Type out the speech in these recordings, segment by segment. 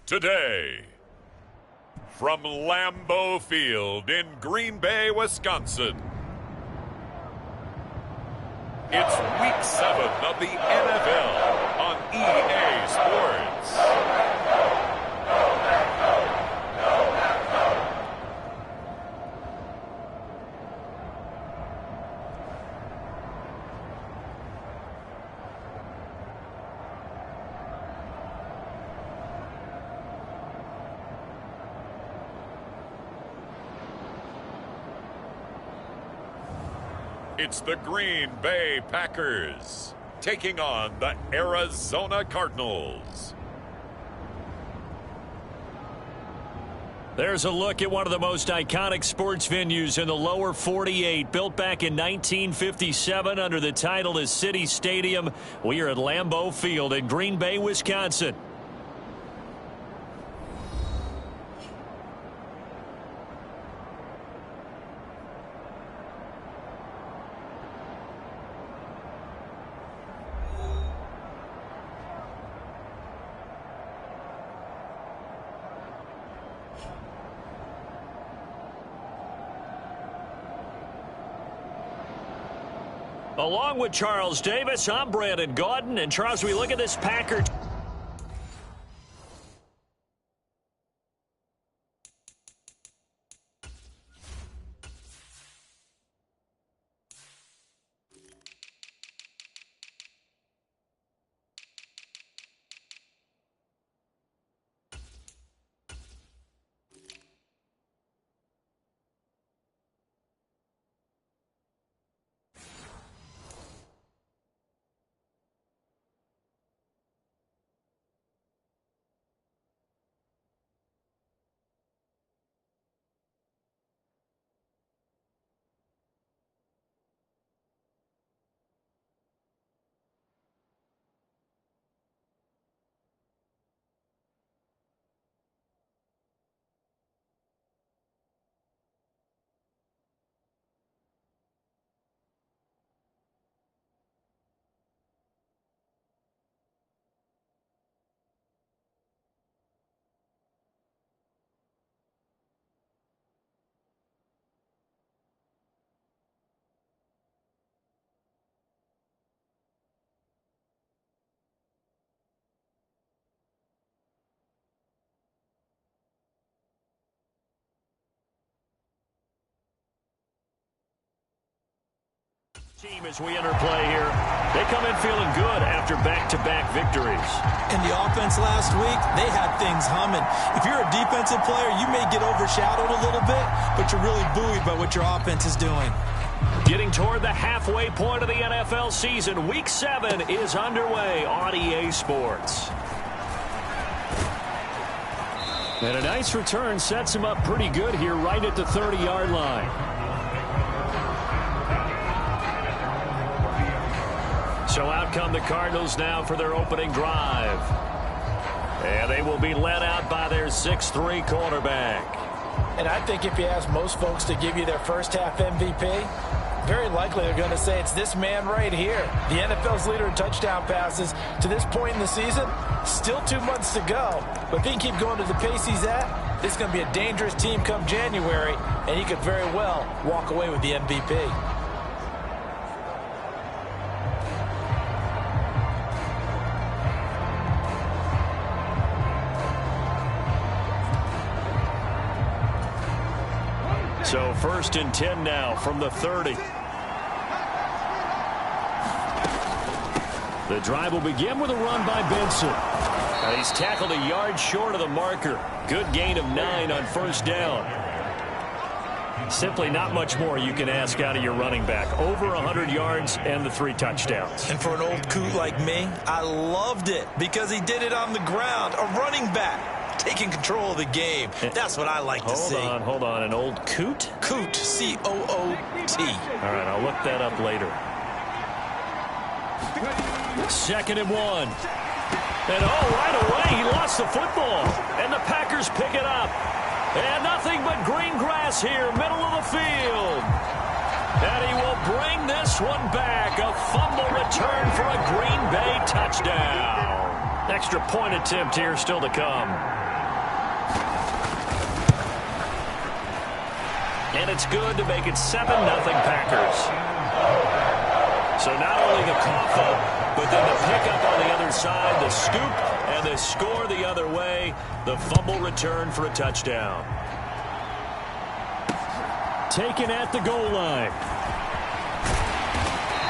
today. From Lambeau Field in Green Bay, Wisconsin, it's Week 7 of the NFL on EA Sports. It's the Green Bay Packers taking on the Arizona Cardinals. There's a look at one of the most iconic sports venues in the lower 48, built back in 1957 under the title of City Stadium. We are at Lambeau Field in Green Bay, Wisconsin. Along with Charles Davis, I'm Brandon Gaudin. And Charles, we look at this Packer. Team as we enter play here. They come in feeling good after back-to-back victories. And the offense last week, they had things humming. If you're a defensive player, you may get overshadowed a little bit, but you're really buoyed by what your offense is doing. Getting toward the halfway point of the NFL season, Week 7 is underway on EA Sports. And a nice return sets him up pretty good here right at the 30-yard line. So out come the Cardinals now for their opening drive. And they will be led out by their 6'3" quarterback. And I think if you ask most folks to give you their first half MVP, very likely they're going to say it's this man right here. The NFL's leader in touchdown passes to this point in the season. Still 2 months to go. But if he can keep going to the pace he's at, this is going to be a dangerous team come January, and he could very well walk away with the MVP. So 1st and 10 now from the 30. The drive will begin with a run by Benson. He's tackled a yard short of the marker. Good gain of 9 on 1st down. Simply not much more you can ask out of your running back. Over 100 yards and the 3 touchdowns. And for an old coot like me, I loved it because he did it on the ground. A running back taking control of the game. That's what I like to see. Hold on. An old coot? Coot, C-O-O-T. All right, I'll look that up later. 2nd and 1. And right away, he lost the football. And the Packers pick it up. And nothing but green grass here, middle of the field. And he will bring this one back. A fumble return for a Green Bay touchdown. Extra point attempt here still to come. And it's good to make it 7-0 Packers. So not only the cough up, but then the pickup on the other side, the scoop, and the score the other way. The fumble return for a touchdown. Taken at the goal line.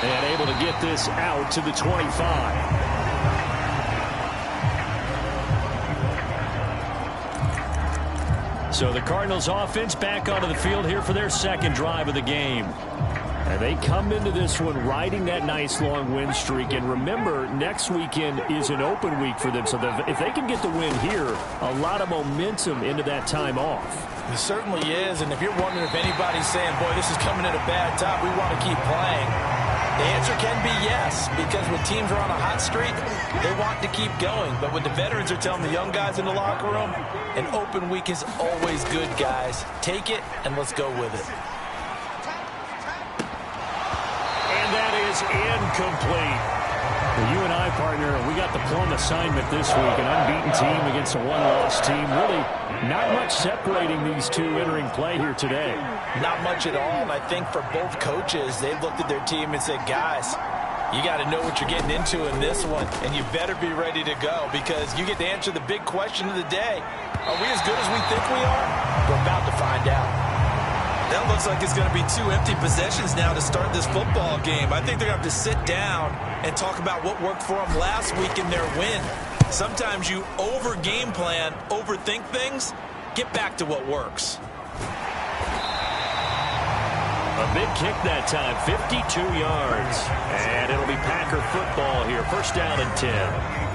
And able to get this out to the 25. So the Cardinals offense back onto the field here for their second drive of the game. And they come into this one riding that nice long win streak. And remember, next weekend is an open week for them. So if they can get the win here, a lot of momentum into that time off. It certainly is. And if you're wondering if anybody's saying, boy, this is coming at a bad time, we want to keep playing, the answer can be yes. Because when teams are on a hot streak, they want to keep going. But when the veterans are telling the young guys in the locker room, an open week is always good, guys. Take it, and let's go with it. Incomplete. Well, you and I, partner, we got the plum assignment this week. An unbeaten team against a one-loss team. Really not much separating these two entering play here today. Not much at all. And I think for both coaches, they looked at their team and said, guys, you got to know what you're getting into in this one, and you better be ready to go because you get to answer the big question of the day. Are we as good as we think we are? We're about to find out. That looks like it's going to be 2 empty possessions now to start this football game. I think they're going to have to sit down and talk about what worked for them last week in their win. Sometimes you over-game plan, overthink things. Get back to what works. A big kick that time, 52 yards. And it'll be Packer football here. First down and 10.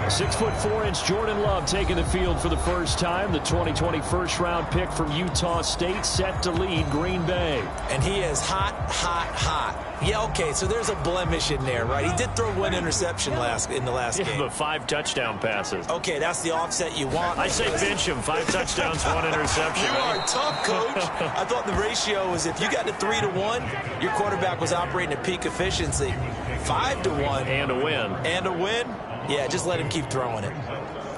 6'4" Jordan Love taking the field for the first time. The 2020 first-round pick from Utah State set to lead Green Bay. And he is hot, hot, hot. Yeah, okay, so there's a blemish in there, right? He did throw 1 interception in the last game. But 5 touchdown passes. Okay, that's the offset you want. I say bench him. 5 touchdowns, 1 interception. You are tough, Coach. I thought the ratio was if you got to 3-1, your quarterback was operating at peak efficiency. 5-1. And a win. And a win? Yeah, just let him keep throwing it.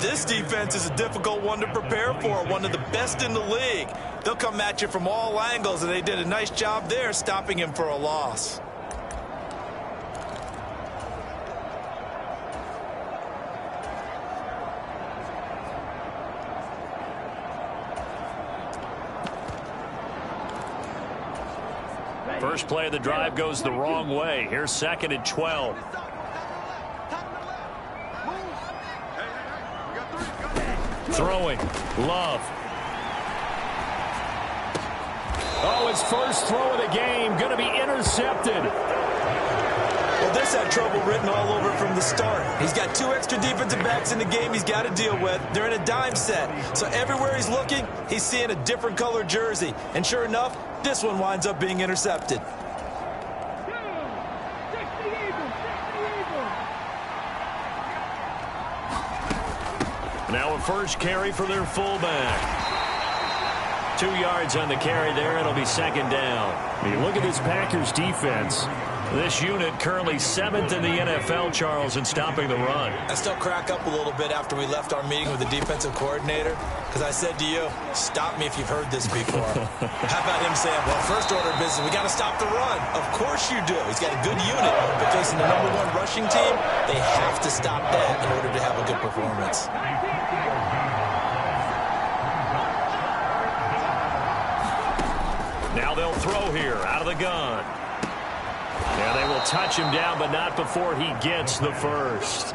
This defense is a difficult one to prepare for, one of the best in the league. They'll come at you from all angles, and they did a nice job there stopping him for a loss. First play of the drive goes the wrong way. Here's 2nd and 12. Throwing. Love. Oh, his first throw of the game. Going to be intercepted. Well, this had trouble written all over from the start. He's got 2 extra defensive backs in the game he's got to deal with. They're in a dime set. So everywhere he's looking, he's seeing a different color jersey. And sure enough, this one winds up being intercepted. Now a first carry for their fullback. 2 yards on the carry there. It'll be 2nd down. You look at this Packers defense. This unit currently 7th in the NFL, Charles, in stopping the run. I still crack up a little bit after we left our meeting with the defensive coordinator because I said to you, stop me if you've heard this before. How about him saying, well, first order of business, we got to stop the run. Of course you do. He's got a good unit, but facing the #1 rushing team, they have to stop that in order to have a good performance. Now they'll throw here out of the gun. And they will touch him down, but not before he gets the first.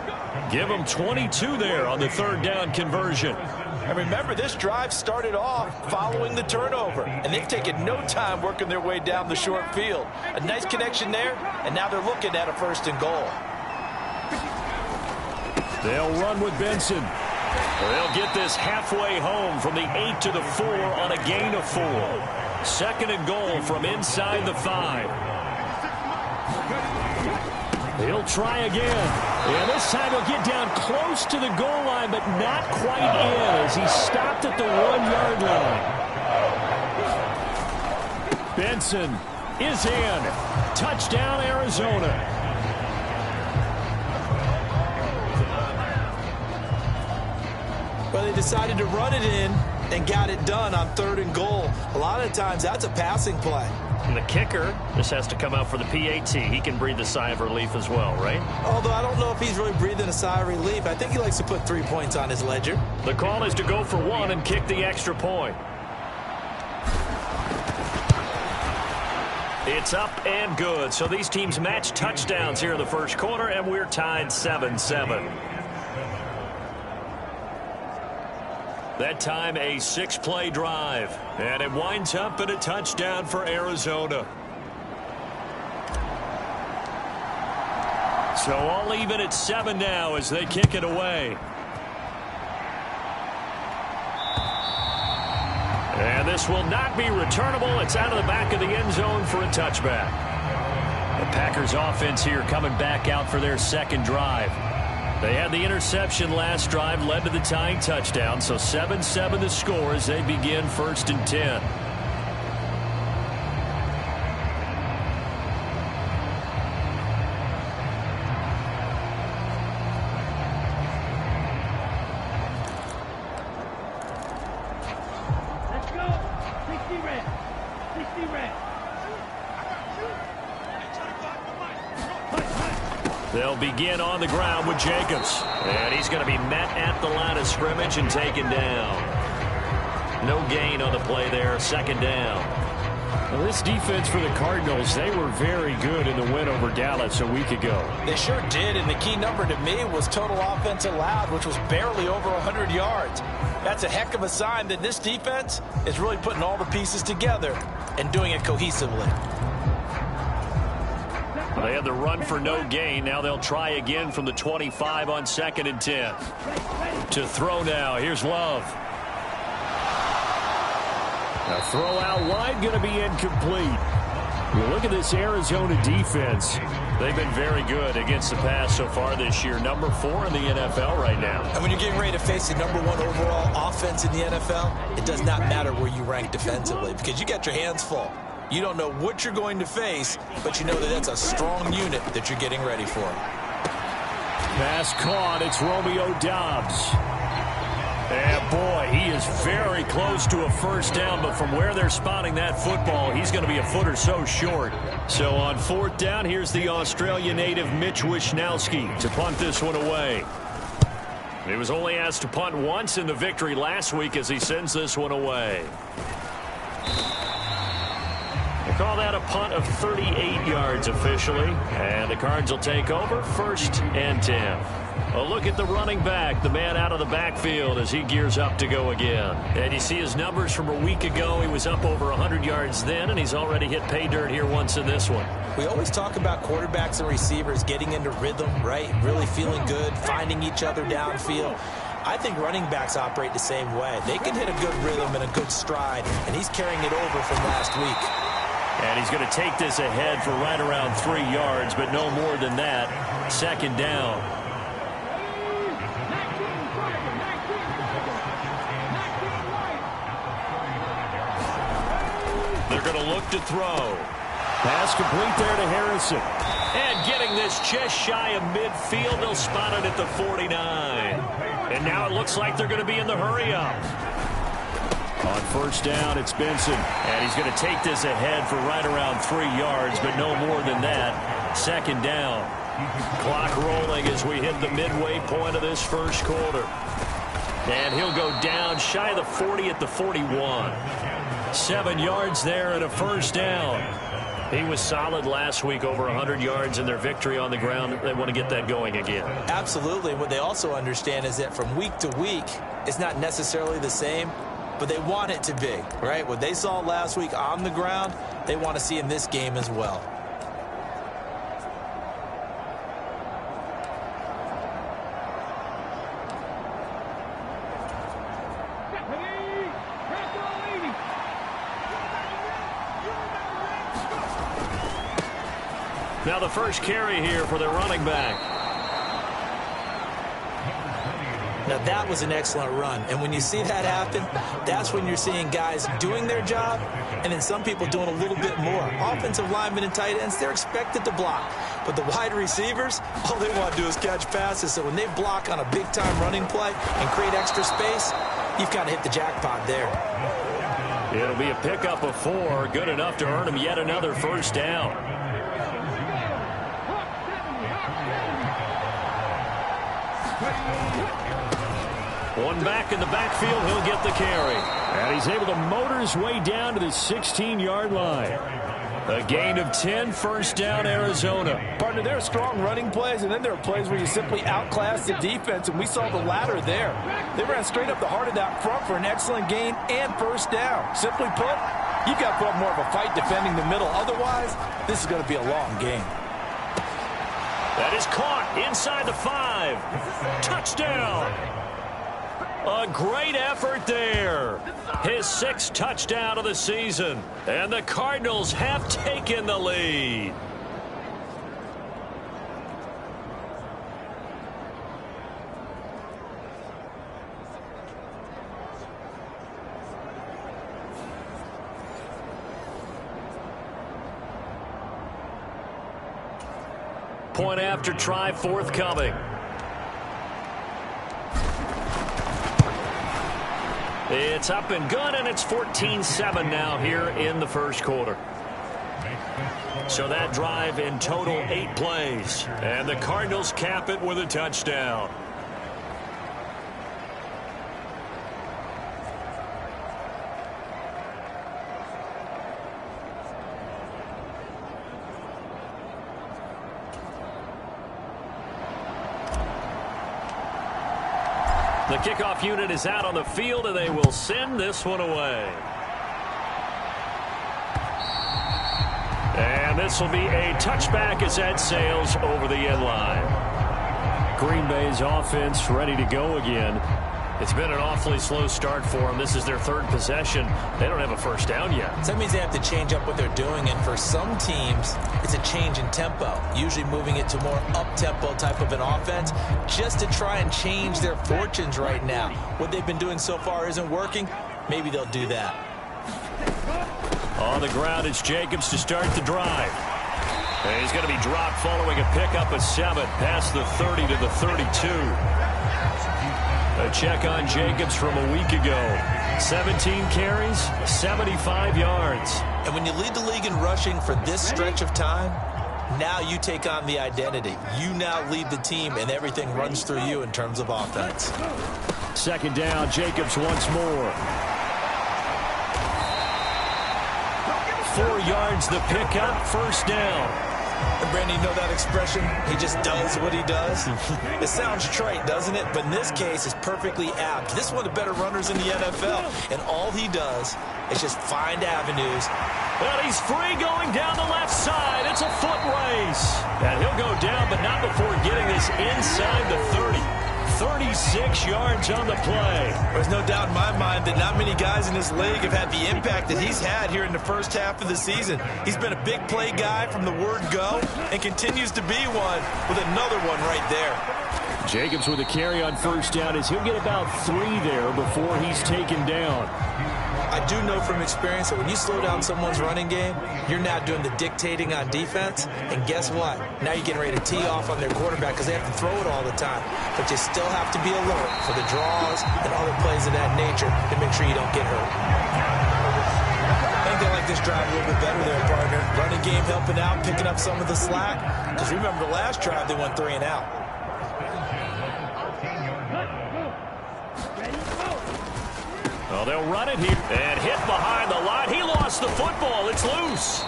Give him 22 there on the 3rd down conversion. And remember, this drive started off following the turnover, and they've taken no time working their way down the short field. A nice connection there, and now they're looking at a 1st and goal. They'll run with Benson. They'll get this halfway home from the 8 to the 4 on a gain of 4. 2nd and goal from inside the 5. He'll try again. And this time he'll get down close to the goal line, but not quite in as he stopped at the 1-yard line. Benson is in. Touchdown, Arizona. Well, they decided to run it in. and got it done on 3rd and goal. A lot of times that's a passing play. And the kicker, this has to come out for the PAT. He can breathe a sigh of relief as well, right? Although I don't know if he's really breathing a sigh of relief. I think he likes to put 3 points on his ledger. The call is to go for 1 and kick the extra point. It's up and good. So these teams match touchdowns here in the first quarter, and we're tied 7-7. That time a 6-play drive, and it winds up in a touchdown for Arizona. So all even at 7 now as they kick it away. And this will not be returnable. It's out of the back of the end zone for a touchback. The Packers offense here coming back out for their second drive. They had the interception last drive, led to the tying touchdown, so 7-7 the score as they begin 1st and 10. Let's go. 60 red. 60 red. They'll begin on the ground with Jacobs. And he's going to be met at the line of scrimmage and taken down. No gain on the play there. 2nd down. Well, this defense for the Cardinals, they were very good in the win over Dallas a week ago. They sure did, and the key number to me was total offense allowed, which was barely over 100 yards. That's a heck of a sign that this defense is really putting all the pieces together and doing it cohesively. They had the run for no gain. Now they'll try again from the 25 on 2nd and 10. To throw now. Here's Love. A throw out wide, going to be incomplete. You look at this Arizona defense. They've been very good against the pass so far this year. Number 4 in the NFL right now. And when you're getting ready to face the number 1 overall offense in the NFL, it does not matter where you rank defensively because you got your hands full. You don't know what you're going to face, but you know that that's a strong unit that you're getting ready for. Pass caught. It's Romeo Doubs. And boy, he is very close to a first down, but from where they're spotting that football, he's going to be a foot or so short. So on 4th down, here's the Australia native Mitch Wishnowsky to punt this one away. He was only asked to punt once in the victory last week as he sends this one away. They call that a punt of 38 yards officially, and the Cards will take over 1st and 10. A look at the running back, the man out of the backfield as he gears up to go again. And you see his numbers from a week ago. He was up over 100 yards then, and he's already hit pay dirt here once in this one. We always talk about quarterbacks and receivers getting into rhythm, right? Really feeling good, finding each other downfield. I think running backs operate the same way. They can hit a good rhythm and a good stride, and he's carrying it over from last week. And he's going to take this ahead for right around 3 yards, but no more than that. 2nd down. They're going to look to throw. Pass complete there to Harrison. And getting this just shy of midfield, they'll spot it at the 49. And now it looks like they're going to be in the hurry-up. On 1st down, it's Benson. And he's going to take this ahead for right around 3 yards, but no more than that. 2nd down. Clock rolling as we hit the midway point of this first quarter. And he'll go down shy of the 40 at the 41. 7 yards there and a 1st down. He was solid last week, over 100 yards in their victory on the ground. They want to get that going again. Absolutely. What they also understand is that from week to week, it's not necessarily the same, but they want it to be, right? What they saw last week on the ground, they want to see in this game as well. Now the first carry here for their running back. Now, that was an excellent run. And when you see that happen, that's when you're seeing guys doing their job and then some people doing a little bit more. Offensive linemen and tight ends, they're expected to block. But the wide receivers, all they want to do is catch passes. So when they block on a big-time running play and create extra space, you've kind of hit the jackpot there. It'll be a pickup of 4, good enough to earn him yet another first down. One back in the backfield, he'll get the carry. And he's able to motor his way down to the 16-yard line. A gain of 10, first down, Arizona. Partner, there are strong running plays, and then there are plays where you simply outclass the defense, and we saw the latter there. They ran straight up the heart of that front for an excellent gain and first down. Simply put, you've got to put up more of a fight defending the middle. Otherwise, this is going to be a long game. That is caught inside the 5. Touchdown. A great effort there. His 6th touchdown of the season. And the Cardinals have taken the lead. Point after try forthcoming. It's up and good, and it's 14-7 now here in the first quarter. So that drive in total 8 plays. And the Cardinals cap it with a touchdown. The kickoff unit is out on the field, and they will send this one away. And this will be a touchback as that sails over the end line. Green Bay's offense ready to go again. It's been an awfully slow start for them. This is their 3rd possession. They don't have a first down yet. So that means they have to change up what they're doing, and for some teams, it's a change in tempo, usually moving it to more up-tempo type of an offense just to try and change their fortunes right now. What they've been doing so far isn't working. Maybe they'll do that. On the ground, it's Jacobs to start the drive. And he's going to be dropped following a pickup of 7 past the 30 to the 32. A check on Jacobs from a week ago. 17 carries, 75 yards. And when you lead the league in rushing for this stretch of time, now you take on the identity. You now lead the team, and everything runs through you in terms of offense. 2nd down, Jacobs once more. 4 yards the pickup, first down. And Brandon, you know that expression? He just does what he does. It sounds trite, doesn't it? But in this case, it's perfectly apt. This is one of the better runners in the NFL. And all he does is just find avenues. Well, he's free going down the left side. It's a foot race. And he'll go down, but not before getting this inside the 30. 36 yards on the play. There's no doubt in my mind that not many guys in this league have had the impact that he's had here in the first half of the season. He's been a big play guy from the word go and continues to be one with another one right there. Jacobs with a carry on first down as he'll get about 3 there before he's taken down. I do know from experience that when you slow down someone's running game, you're now doing the dictating on defense. And guess what? Now you're getting ready to tee off on their quarterback because they have to throw it all the time. But you still have to be alert for the draws and other plays of that nature to make sure you don't get hurt. I think they like this drive a little bit better there, partner. Running game helping out, picking up some of the slack. Because remember the last drive, they went 3 and out. Well, they'll run it here and hit behind the line. He lost the football. It's loose.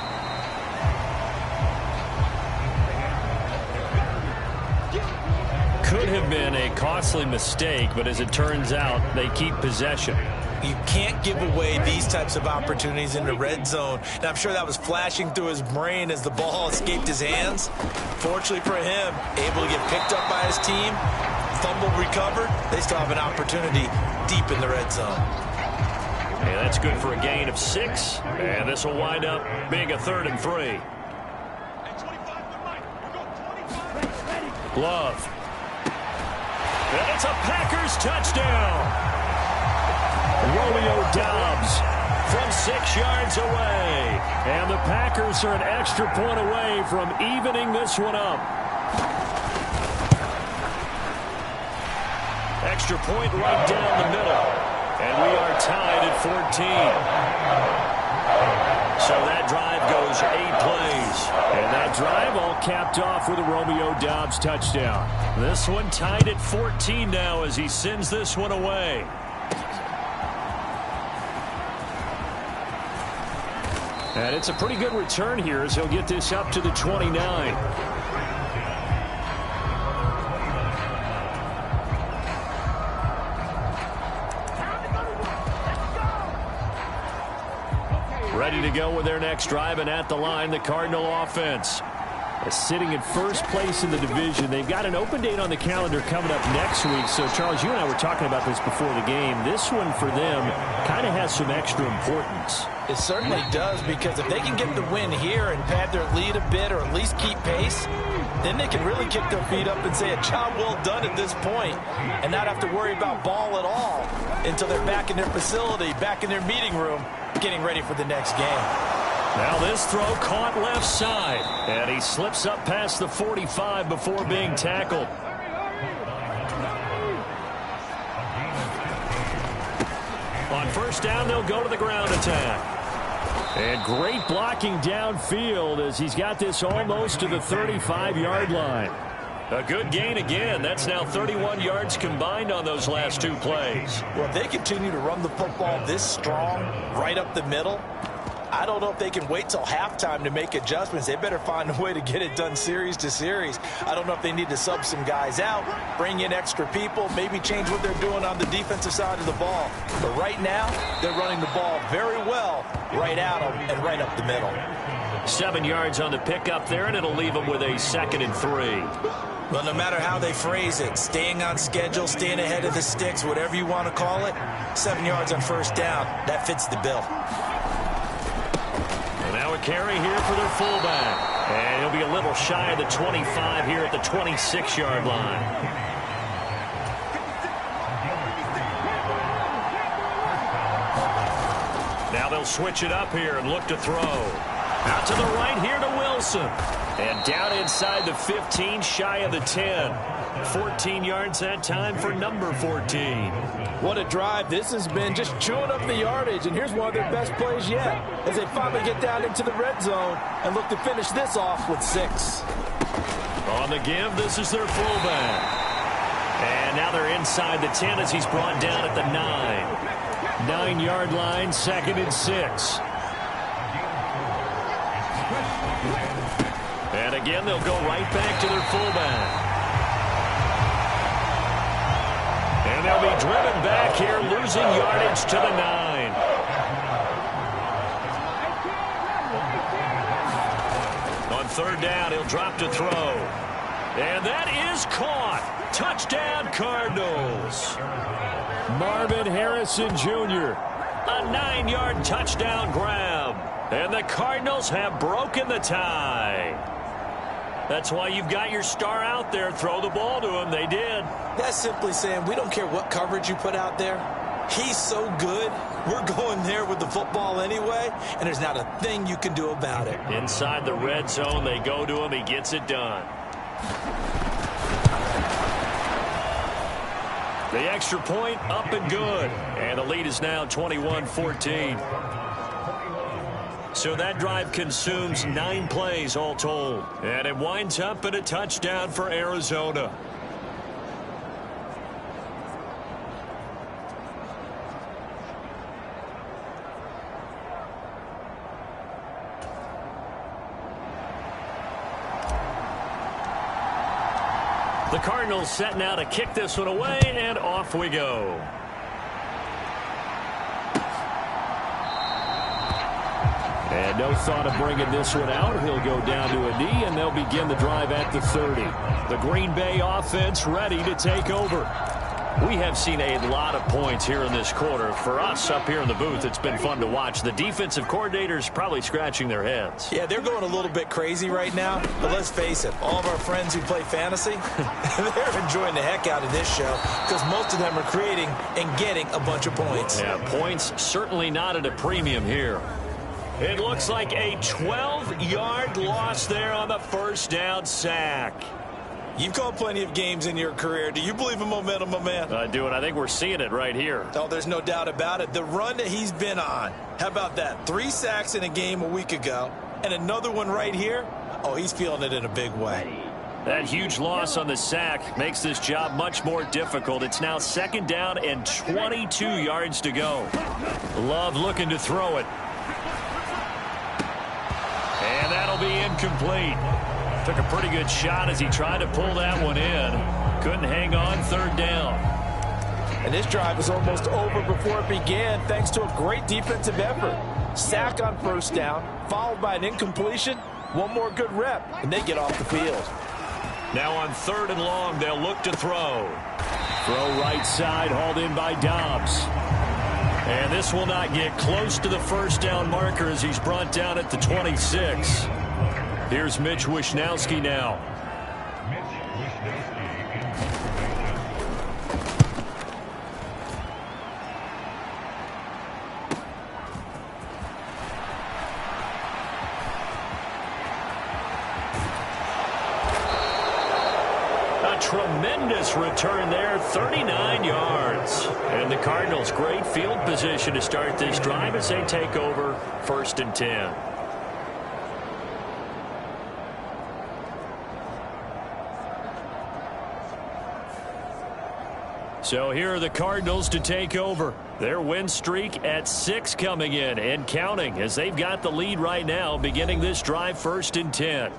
Could have been a costly mistake, but as it turns out, they keep possession. You can't give away these types of opportunities in the red zone. Now, I'm sure that was flashing through his brain as the ball escaped his hands. Fortunately for him, able to get picked up by his team, fumble recovered. They still have an opportunity deep in the red zone. And that's good for a gain of 6. And this will wind up being a 3rd and 3. Love. And It's a Packers touchdown. Romeo Doubs from 6 yards away. And the Packers are an extra point away from evening this one up. Extra point right down the middle. And we are tied at 14. So that drive goes 8 plays. And that drive all capped off with a Romeo Doubs touchdown. This one tied at 14 now as he sends this one away. And it's a pretty good return here as he'll get this up to the 29. Ready to go with their next drive, and at the line, the Cardinal offense. Sitting in first place in the division. They've got an open date on the calendar coming up next week. So, Charles, you and I were talking about this before the game. This one for them kind of has some extra importance. It certainly does, because if they can get the win here and pad their lead a bit or at least keep pace, then they can really kick their feet up and say a job well done at this point and not have to worry about ball at all until they're back in their facility, back in their meeting room, getting ready for the next game. Now this throw caught left side, and he slips up past the 45 before being tackled. On first down, they'll go to the ground attack. And great blocking downfield as he's got this almost to the 35-yard line. A good gain again. That's now 31 yards combined on those last 2 plays. Well, if they continue to run the football this strong, right up the middle, I don't know if they can wait till halftime to make adjustments. They better find a way to get it done series to series. I don't know if they need to sub some guys out, bring in extra people, maybe change what they're doing on the defensive side of the ball. But right now, they're running the ball very well right at them and right up the middle. 7 yards on the pickup there, and it'll leave them with a 2nd and 3. Well, no matter how they phrase it, staying on schedule, staying ahead of the sticks, whatever you want to call it, 7 yards on first down, that fits the bill. Now a carry here for their fullback. And he'll be a little shy of the 25 here at the 26-yard line. Now they'll switch it up here and look to throw. Out to the right here to Wilson. And down inside the 15, shy of the 10. 14 yards that time for number 14. What a drive. This has been just chewing up the yardage, and here's one of their best plays yet as they finally get down into the red zone and look to finish this off with 6. On the give, this is their fullback. And now they're inside the 10 as he's brought down at the 9. 9-yard line, 2nd and 6. And again, they'll go right back to their fullback. And they'll be driven back here, losing yardage to the 9. On third down, he'll drop to throw. And that is caught. Touchdown, Cardinals. Marvin Harrison Jr., a 9-yard touchdown grab. And the Cardinals have broken the tie. That's why you've got your star out there. Throw the ball to him. They did. That's simply saying we don't care what coverage you put out there. He's so good. We're going there with the football anyway, and there's not a thing you can do about it. Inside the red zone, they go to him. He gets it done. The extra point up and good. And the lead is now 21-14. So that drive consumes 9 plays all told. And it winds up in a touchdown for Arizona. The Cardinals set now to kick this one away, and off we go. And no thought of bringing this one out. He'll go down to a knee, and they'll begin the drive at the 30. The Green Bay offense ready to take over. We have seen a lot of points here in this quarter. For us up here in the booth, it's been fun to watch. The defensive coordinators probably scratching their heads. Yeah, they're going a little bit crazy right now. But let's face it, all of our friends who play fantasy, they're enjoying the heck out of this show because most of them are creating and getting a bunch of points. Yeah, points certainly not at a premium here. It looks like a 12-yard loss there on the first down sack. You've called plenty of games in your career. Do you believe in momentum, my man? I do, and I think we're seeing it right here. Oh, there's no doubt about it. The run that he's been on. How about that? 3 sacks in a game a week ago, and another one right here. Oh, he's feeling it in a big way. That huge loss on the sack makes this job much more difficult. It's now 2nd down and 22 yards to go. Love looking to throw it. And that'll be incomplete. Took a pretty good shot as he tried to pull that one in. Couldn't hang on 3rd down. And this drive was almost over before it began thanks to a great defensive effort. Sack on 1st down, followed by an incompletion. One more good rep, and they get off the field. Now on 3rd and long, they'll look to throw. Throw right side, hauled in by Dobbs. And this will not get close to the 1st down marker as he's brought down at the 26. Here's Mitch Wishnowsky now. A tremendous return there, 39 yards. And the Cardinals, great field position to start this drive as they take over 1st and 10. So here are the Cardinals to take over. Their win streak at 6 coming in and counting as they've got the lead right now beginning this drive 1st and 10.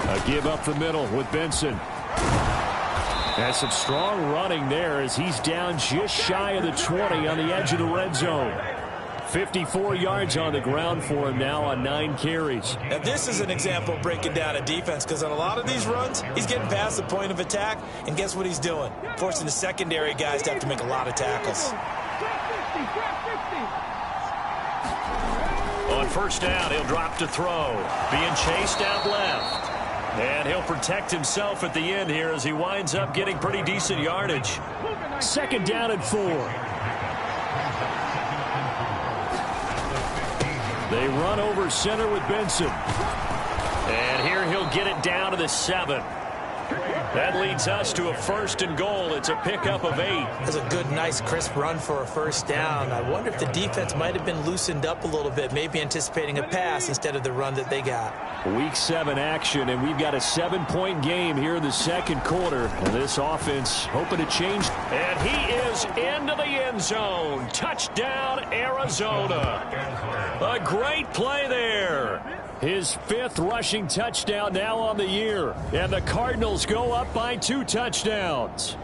A give up the middle with Benson. That's some strong running there as he's down just shy of the 20 on the edge of the red zone. 54 yards on the ground for him now on 9 carries. Now this is an example of breaking down a defense because on a lot of these runs, he's getting past the point of attack, and guess what he's doing? Forcing the secondary guys to have to make a lot of tackles. On 1st down, he'll drop to throw. Being chased out left. And he'll protect himself at the end here as he winds up getting pretty decent yardage. 2nd down and 4. They run over center with Benson. And here he'll get it down to the 7. That leads us to a 1st and goal. It's a pickup of 8. That's a good, nice, crisp run for a 1st down. I wonder if the defense might have been loosened up a little bit, maybe anticipating a pass instead of the run that they got. Week 7 action, and we've got a 7-point game here in the 2nd quarter. And this offense hoping to change. And he is into the end zone. Touchdown, Arizona. A great play there. His 5th rushing touchdown now on the year. And the Cardinals go up by 2 touchdowns.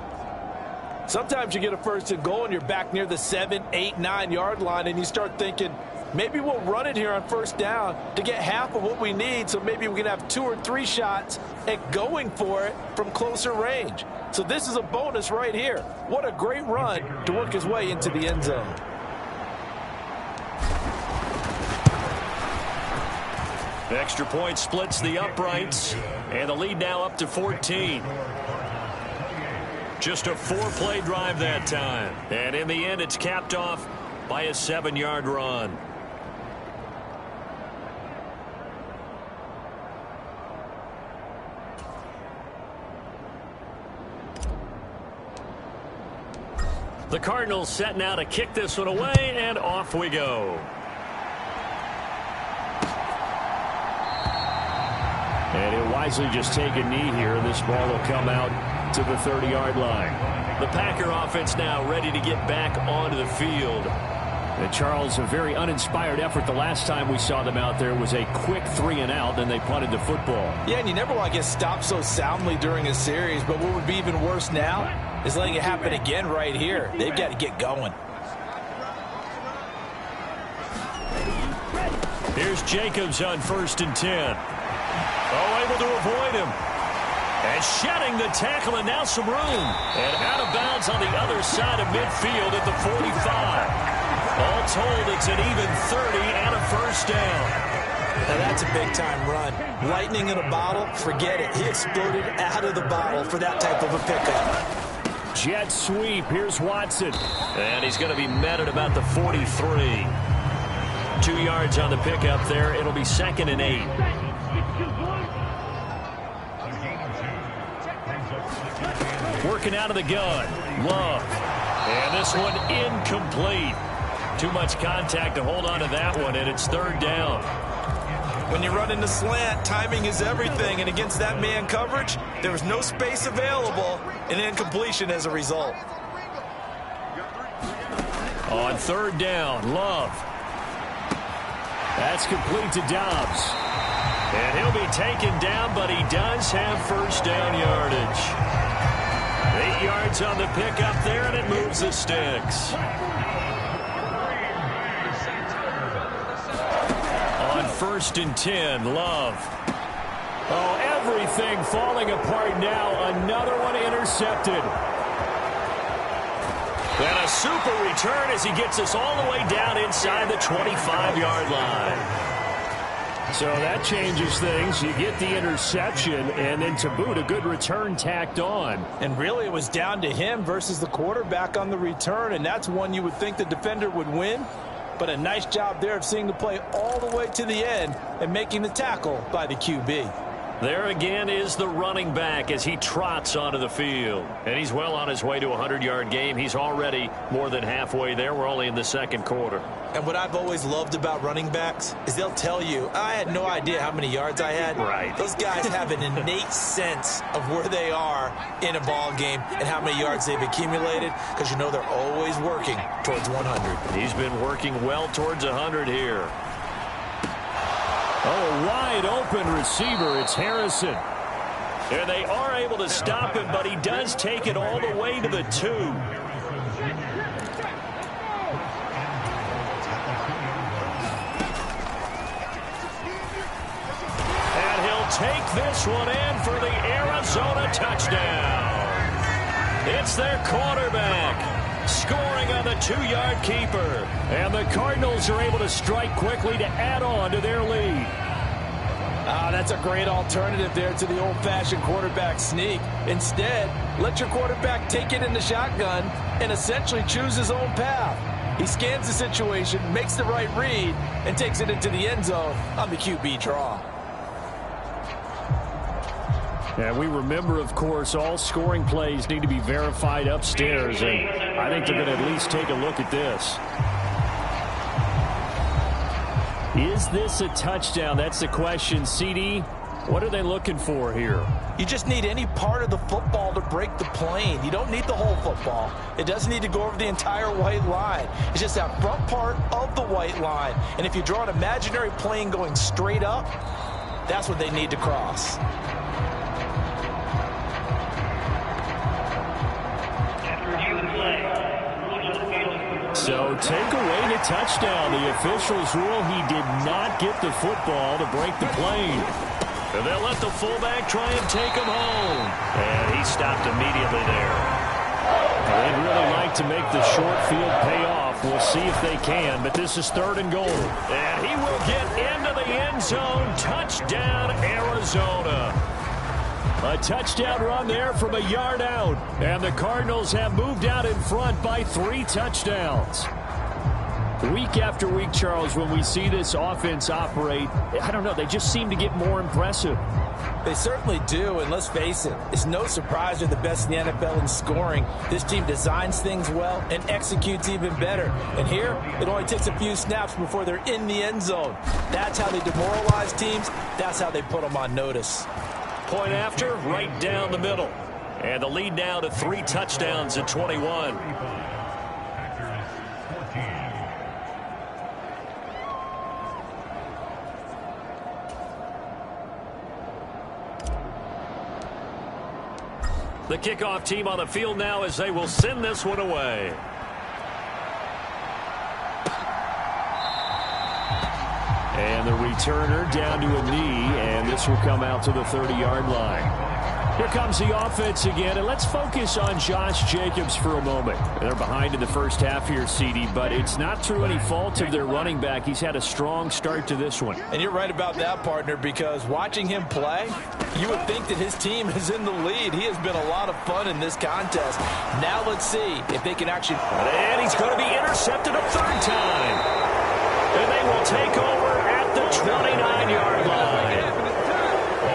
Sometimes you get a 1st and goal and you're back near the 7, 8, 9-yard line and you start thinking, maybe we'll run it here on 1st down to get half of what we need, so maybe we can have 2 or 3 shots at going for it from closer range. So this is a bonus right here. What a great run to work his way into the end zone. The extra point splits the uprights, and the lead now up to 14. Just a 4-play drive that time. And in the end, it's capped off by a 7-yard run. The Cardinals set now to kick this one away, and off we go. And he'll wisely just take a knee here, and this ball will come out to the 30-yard line. The Packer offense now ready to get back onto the field. And Charles, a very uninspired effort. The last time we saw them out there was a quick 3-and-out, then they punted the football. Yeah, and you never want to get stopped so soundly during a series, but what would be even worse now is letting it happen again right here. They've got to get going. Here's Jacobs on 1st and 10. Oh, able to avoid him. And shedding the tackle, and now some room. And out of bounds on the other side of midfield at the 45. All told, it's an even 30 and a first down. Now that's a big-time run. Lightning in a bottle, forget it. He exploded out of the bottle for that type of a pickup. Jet sweep. Here's Watson. And he's going to be met at about the 43. 2 yards on the pickup there. It'll be 2nd and 8. Working out of the gun. Love. And this one incomplete. Too much contact to hold on to that one, and it's 3rd down. When you run into slant, timing is everything, and against that man coverage, there was no space available, and incompletion as a result. On 3rd down, Love. That's complete to Dobbs. And he'll be taken down, but he does have 1st down yardage. 8 yards on the pickup there, and it moves the sticks. On 1st and 10, Love. Oh, everything falling apart now. Another one intercepted. And a super return as he gets us all the way down inside the 25-yard line. So that changes things. You get the interception, and then to boot, a good return tacked on. And really, it was down to him versus the quarterback on the return, and that's one you would think the defender would win. But a nice job there of seeing the play all the way to the end and making the tackle by the QB. There again is the running back as he trots onto the field. And he's well on his way to a 100-yard game. He's already more than halfway there. We're only in the 2nd quarter. And what I've always loved about running backs is they'll tell you, I had no idea how many yards I had. Right. Those guys have an innate sense of where they are in a ball game and how many yards they've accumulated, because you know they're always working towards 100. He's been working well towards 100 here. Oh, wide open receiver. It's Harrison. And they are able to stop him, but he does take it all the way to the 2. And he'll take this one in for the Arizona touchdown. It's their quarterback scoring on the 2-yard keeper. And the Cardinals are able to strike quickly to add on to their lead. That's a great alternative there to the old-fashioned quarterback sneak. Instead, let your quarterback take it in the shotgun and essentially choose his own path. He scans the situation, makes the right read, and takes it into the end zone on the QB draw. And we remember, of course, all scoring plays need to be verified upstairs, and I think they're going to at least take a look at this. Is this a touchdown? That's the question. CD, what are they looking for here? You just need any part of the football to break the plane. You don't need the whole football. It doesn't need to go over the entire white line. It's just that front part of the white line. And if you draw an imaginary plane going straight up, that's what they need to cross. So take away the touchdown. The officials rule he did not get the football to break the plane. And they'll let the fullback try and take him home. And he stopped immediately there. They'd really like to make the short field pay off. We'll see if they can, but this is 3rd and goal. And he will get into the end zone. Touchdown, Arizona. A touchdown run there from a yard out. And the Cardinals have moved out in front by 3 touchdowns. Week after week, Charles, when we see this offense operate, I don't know, they just seem to get more impressive. They certainly do, and let's face it, it's no surprise they're the best in the NFL in scoring. This team designs things well and executes even better. And here, it only takes a few snaps before they're in the end zone. That's how they demoralize teams. That's how they put them on notice. Point after, right down the middle. And the lead now to 3 touchdowns at 21. The kickoff team on the field now as they will send this one away. And the returner down to a knee, and this will come out to the 30-yard line. Here comes the offense again, and let's focus on Josh Jacobs for a moment. They're behind in the first half here, CD, but it's not through any fault of their running back. He's had a strong start to this one. And you're right about that, partner, because watching him play, you would think that his team is in the lead. He has been a lot of fun in this contest. Now let's see if they can actually... And he's going to be intercepted a third time. And they will take over at the 29-yard line.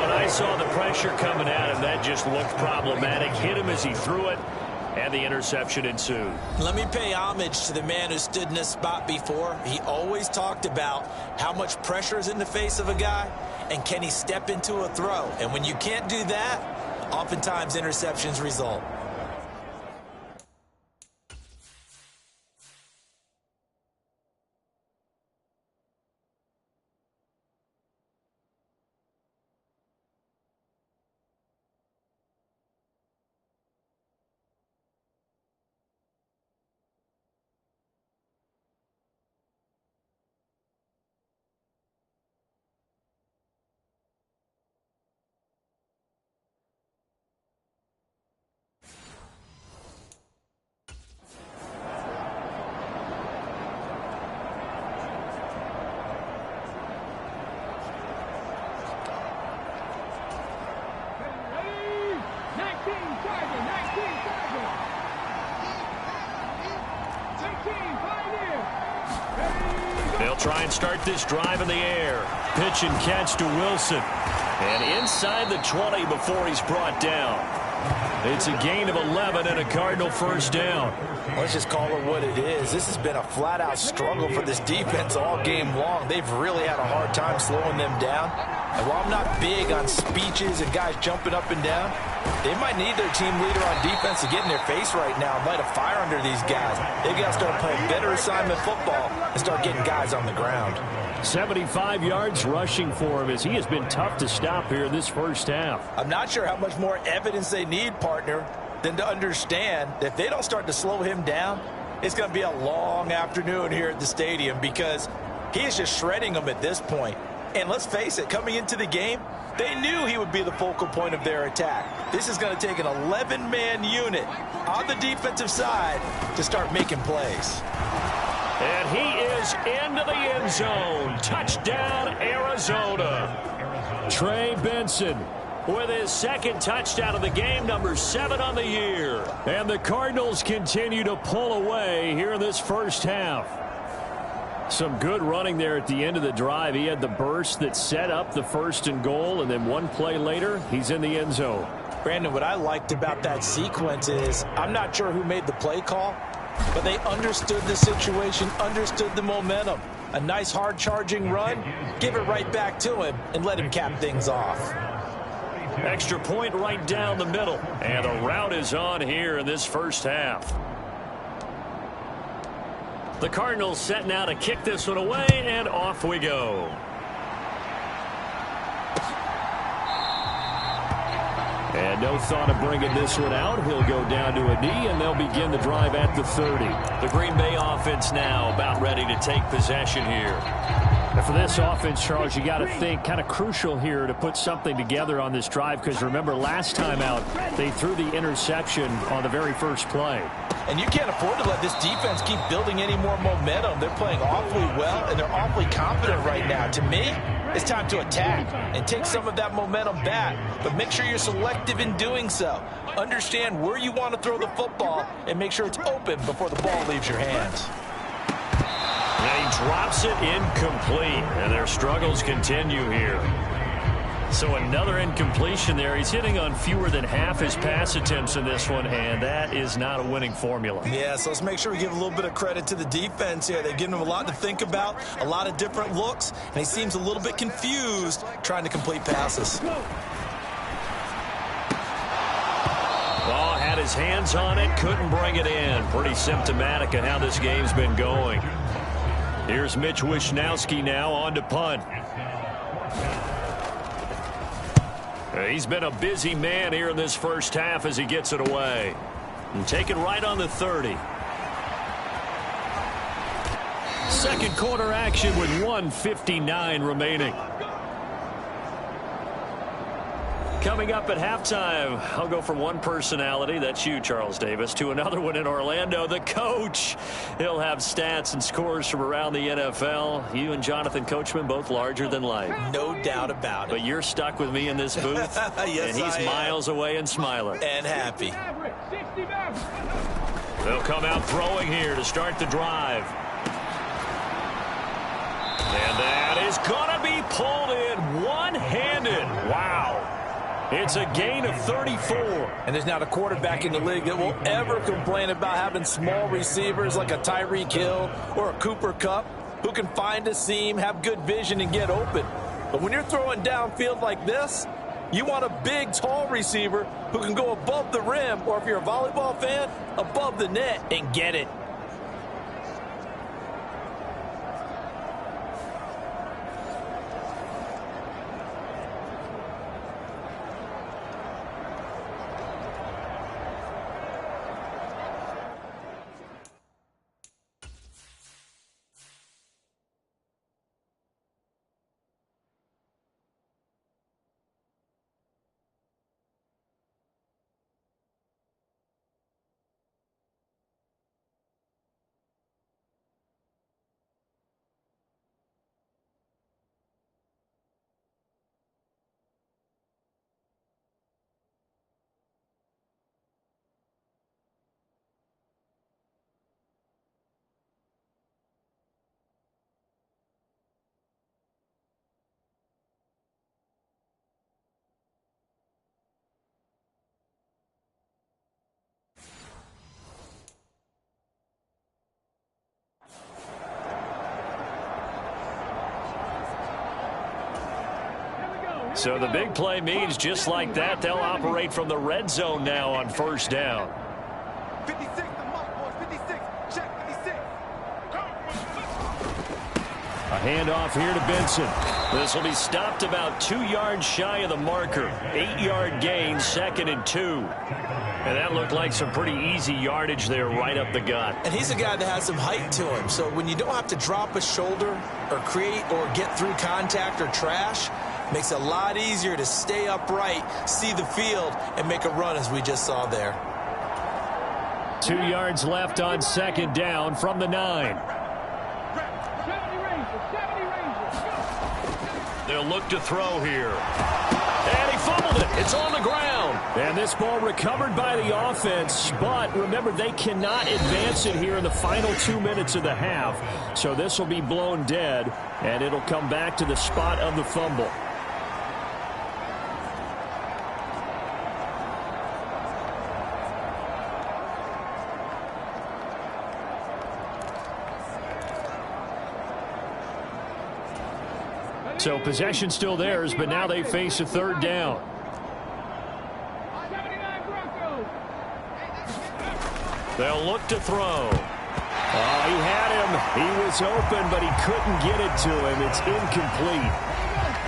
I saw the pressure coming at him. That just looked problematic. Hit him as he threw it, and the interception ensued. Let me pay homage to the man who stood in this spot before. He always talked about how much pressure is in the face of a guy, and can he step into a throw. And when you can't do that, oftentimes interceptions result. They'll try and start this drive in the air. Pitch and catch to Wilson. And inside the 20 before he's brought down. It's a gain of 11 and a Cardinal first down. Let's just call it what it is. This has been a flat-out struggle for this defense all game long. They've really had a hard time slowing them down. And while I'm not big on speeches and guys jumping up and down, they might need their team leader on defense to get in their face right now and light a fire under these guys. They've got to start playing better assignment football and start getting guys on the ground. 75 yards rushing for him as he has been tough to stop here in this first half. I'm not sure how much more evidence they need, partner, than to understand that if they don't start to slow him down, it's going to be a long afternoon here at the stadium because he is just shredding them at this point. And let's face it, coming into the game, they knew he would be the focal point of their attack. This is going to take an 11-man unit on the defensive side to start making plays. And he is into the end zone. Touchdown, Arizona. Trey Benson with his second touchdown of the game, number 7 on the year. And the Cardinals continue to pull away here in this first half. Some good running there at the end of the drive. He had the burst that set up the 1st and goal, and then one play later, he's in the end zone. Brandon, what I liked about that sequence is I'm not sure who made the play call, but they understood the situation, understood the momentum. A nice hard-charging run, give it right back to him, and let him cap things off. Extra point right down the middle. And the route is on here in this first half. The Cardinals set now to kick this one away, and off we go. And no thought of bringing this one out. He'll go down to a knee, and they'll begin the drive at the 30. The Green Bay offense now about ready to take possession here. And for this offense, Charles, you got to think kind of crucial here to put something together on this drive because remember last time out they threw the interception on the very first play. And you can't afford to let this defense keep building any more momentum. They're playing awfully well, and they're awfully confident right now. To me, it's time to attack and take some of that momentum back. But make sure you're selective in doing so. Understand where you want to throw the football and make sure it's open before the ball leaves your hands. And he drops it incomplete, and their struggles continue here. So another incompletion there. He's hitting on fewer than half his pass attempts in this one, and that is not a winning formula. Yeah, so let's make sure we give a little bit of credit to the defense here. They've given him a lot to think about, a lot of different looks, and he seems a little bit confused trying to complete passes. Ball had his hands on it, couldn't bring it in. Pretty symptomatic of how this game's been going. Here's Mitch Wishnowsky now on to punt. He's been a busy man here in this first half as he gets it away. And taken right on the 30. Second quarter action with 1:59 remaining. Coming up at halftime, I'll go from one personality, that's you, Charles Davis, to another one in Orlando, the coach. He'll have stats and scores from around the NFL. You and Jonathan Coachman, both larger than life. No doubt about it. But you're stuck with me in this booth, yes, and he's miles away and smiling. And happy. They'll come out throwing here to start the drive. And that is going to be pulled in one-handed. Wow. It's a gain of 34. And there's not a quarterback in the league that will ever complain about having small receivers like a Tyreek Hill or a Cooper Kupp who can find a seam, have good vision, and get open. But when you're throwing downfield like this, you want a big, tall receiver who can go above the rim, or if you're a volleyball fan, above the net and get it. So the big play means just like that, they'll operate from the red zone now on first down. 56, the mark, boys. 56. Check 56. A handoff here to Benson. This will be stopped about 2 yards shy of the marker. 8-yard gain, 2nd and 2. And that looked like some pretty easy yardage there right up the gut. And he's a guy that has some height to him. So when you don't have to drop a shoulder or create or get through contact or trash, makes it a lot easier to stay upright, see the field, and make a run as we just saw there. 2 yards left on 2nd down from the 9. 70 Rangers. They'll look to throw here. And he fumbled it. It's on the ground. And this ball recovered by the offense. But remember, they cannot advance it here in the final 2 minutes of the half. So this will be blown dead, and it'll come back to the spot of the fumble. So possession still theirs, but now they face a 3rd down. 79 Broncos. They'll look to throw. Oh, he had him. He was open, but he couldn't get it to him. It's incomplete.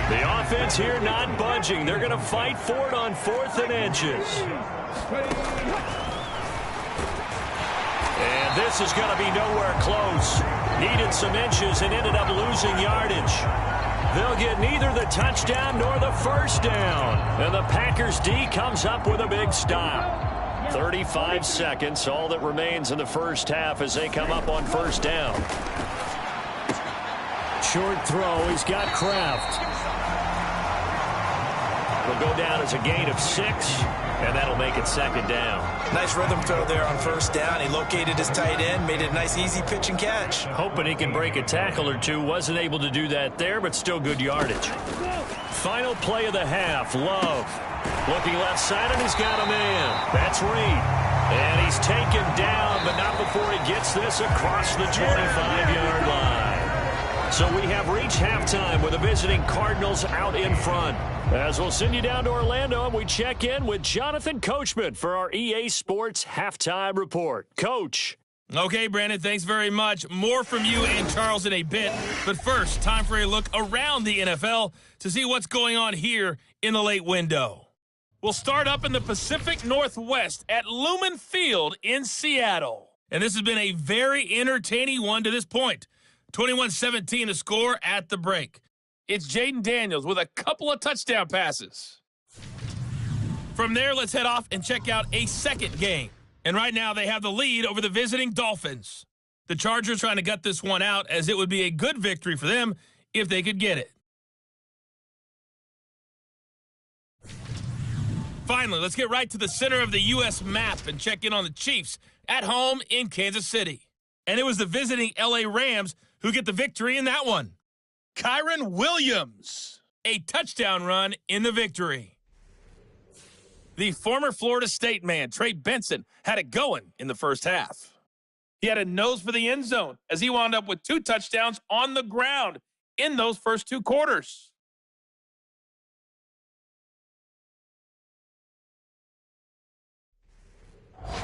The offense here not budging. They're going to fight for it on 4th and inches. And this is going to be nowhere close. Needed some inches and ended up losing yardage. They'll get neither the touchdown nor the first down. And the Packers D comes up with a big stop. 35 seconds, all that remains in the first half as they come up on first down. Short throw, he's got Kraft. Will go down as a gain of 6, and that'll make it 2nd down. Nice rhythm throw there on first down. He located his tight end, made it a nice easy pitch and catch. Hoping he can break a tackle or two. Wasn't able to do that there, but still good yardage. Final play of the half, Love. Looking left side, and he's got a man. That's Reed. And he's taken down, but not before he gets this across the 25-yard line. So we have reached halftime with the visiting Cardinals out in front. As we'll send you down to Orlando, and we check in with Jonathan Coachman for our EA Sports Halftime Report. Coach. Okay, Brandon, thanks very much. More from you and Charles in a bit. But first, time for a look around the NFL to see what's going on here in the late window. We'll start up in the Pacific Northwest at Lumen Field in Seattle. And this has been a very entertaining one to this point. 21-17 to score at the break. It's Jaden Daniels with a couple of touchdown passes. From there, let's head off and check out a second game. And right now, they have the lead over the visiting Dolphins. The Chargers trying to gut this one out, as it would be a good victory for them if they could get it. Finally, let's get right to the center of the U.S. map and check in on the Chiefs at home in Kansas City. And it was the visiting L.A. Rams who get the victory in that one. Kyron Williams, a touchdown run in the victory. The former Florida State man, Trey Benson, had it going in the first half. He had a nose for the end zone as he wound up with 2 touchdowns on the ground in those first 2 quarters.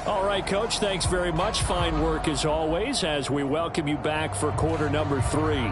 All right, Coach, thanks very much. Fine work as always as we welcome you back for quarter number 3.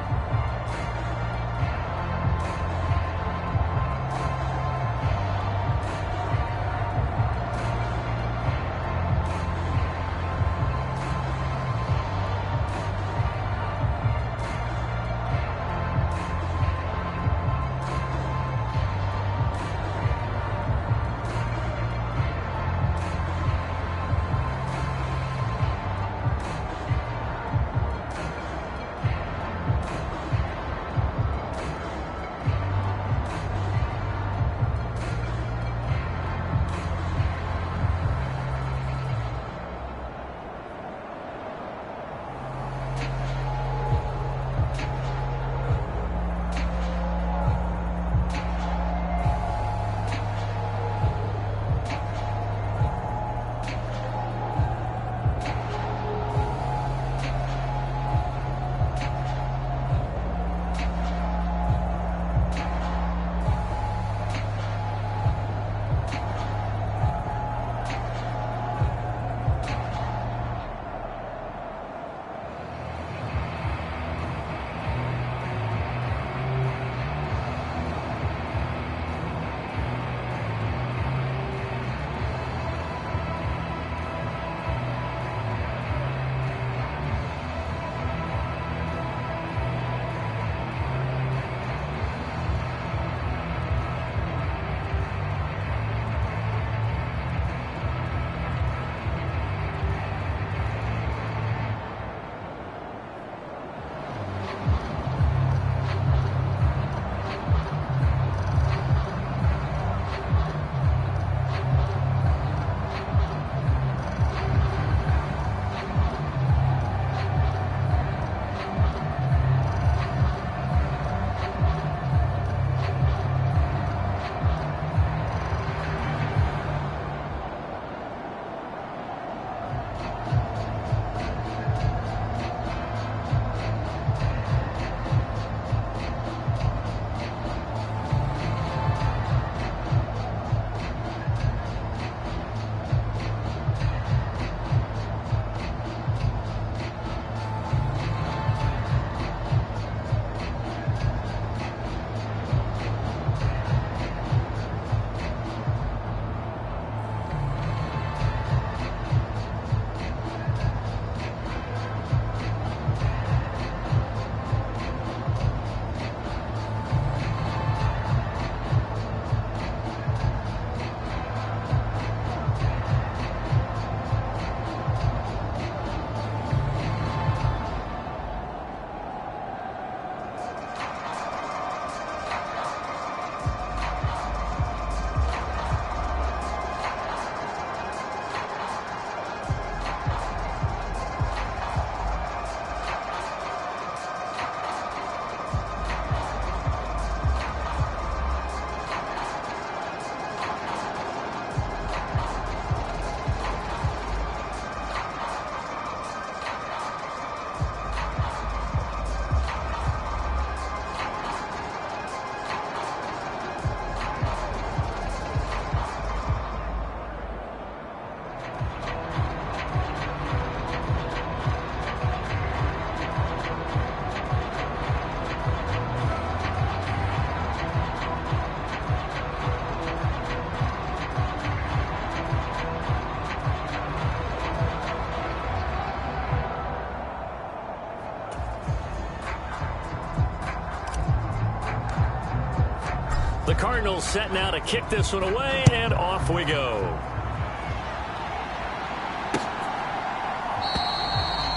The Cardinals set now to kick this one away, and off we go.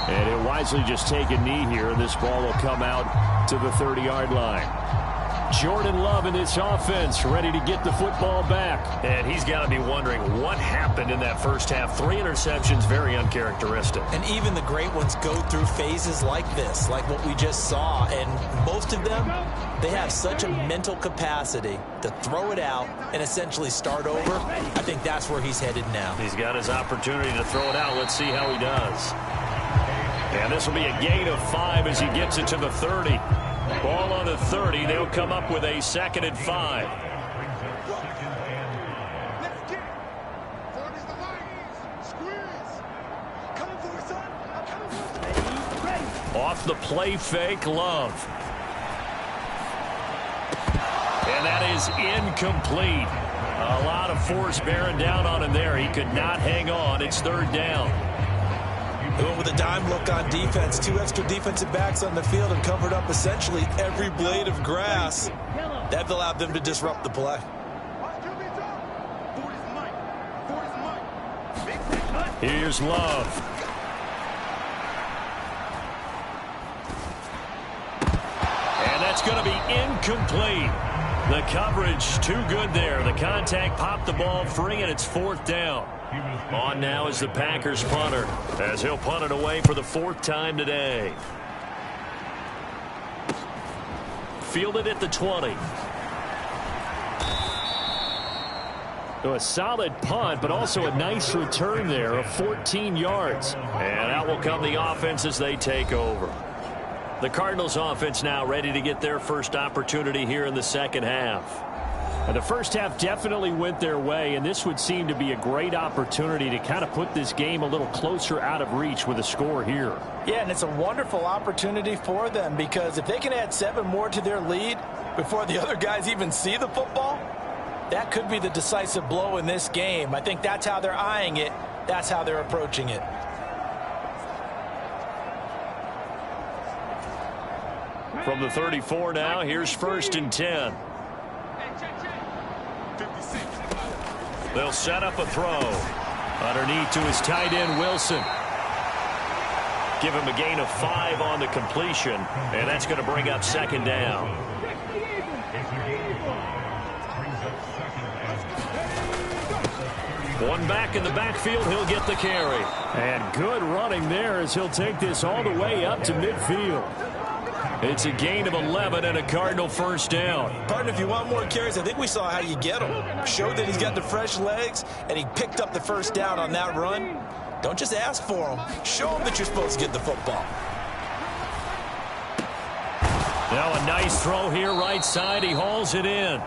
And he'll wisely just take a knee here, and this ball will come out to the 30-yard line. Jordan Love in this offense, ready to get the football back. And he's got to be wondering what happened in that first half. 3 interceptions, very uncharacteristic. And even the great ones go through phases like this, like what we just saw. And most of them, they have such a mental capacity to throw it out and essentially start over. I think that's where he's headed now. He's got his opportunity to throw it out. Let's see how he does. And this will be a gain of 5 as he gets it to the 30. Ball on the 30. They'll come up with a 2nd and 5. Off the play fake, Love. And that is incomplete. A lot of force bearing down on him there. He could not hang on. It's 3rd down. With a dime look on defense, 2 extra defensive backs on the field and covered up essentially every blade of grass. That allowed them to disrupt the play. Here's Love. And that's going to be incomplete. The coverage too good there. The contact popped the ball free, and it's 4th down. On now is the Packers punter, as he'll punt it away for the 4th time today. Fielded at the 20. So a solid punt, but also a nice return there of 14 yards. And out will come the offense as they take over. The Cardinals offense now ready to get their first opportunity here in the second half. And the first half definitely went their way, and this would seem to be a great opportunity to kind of put this game a little closer out of reach with a score here. Yeah, and it's a wonderful opportunity for them, because if they can add 7 more to their lead before the other guys even see the football, that could be the decisive blow in this game. I think that's how they're eyeing it. That's how they're approaching it. From the 34 now, here's 1st and 10. They'll set up a throw. Underneath to his tight end, Wilson. Give him a gain of 5 on the completion, and that's going to bring up 2nd down. One back in the backfield, he'll get the carry. And good running there as he'll take this all the way up to midfield. It's a gain of 11 and a Cardinal 1st down. Partner, if you want more carries, I think we saw how you get him. Showed that he's got the fresh legs, and he picked up the 1st down on that run. Don't just ask for him. Show him that you're supposed to get the football. Now a nice throw here right side. He hauls it in.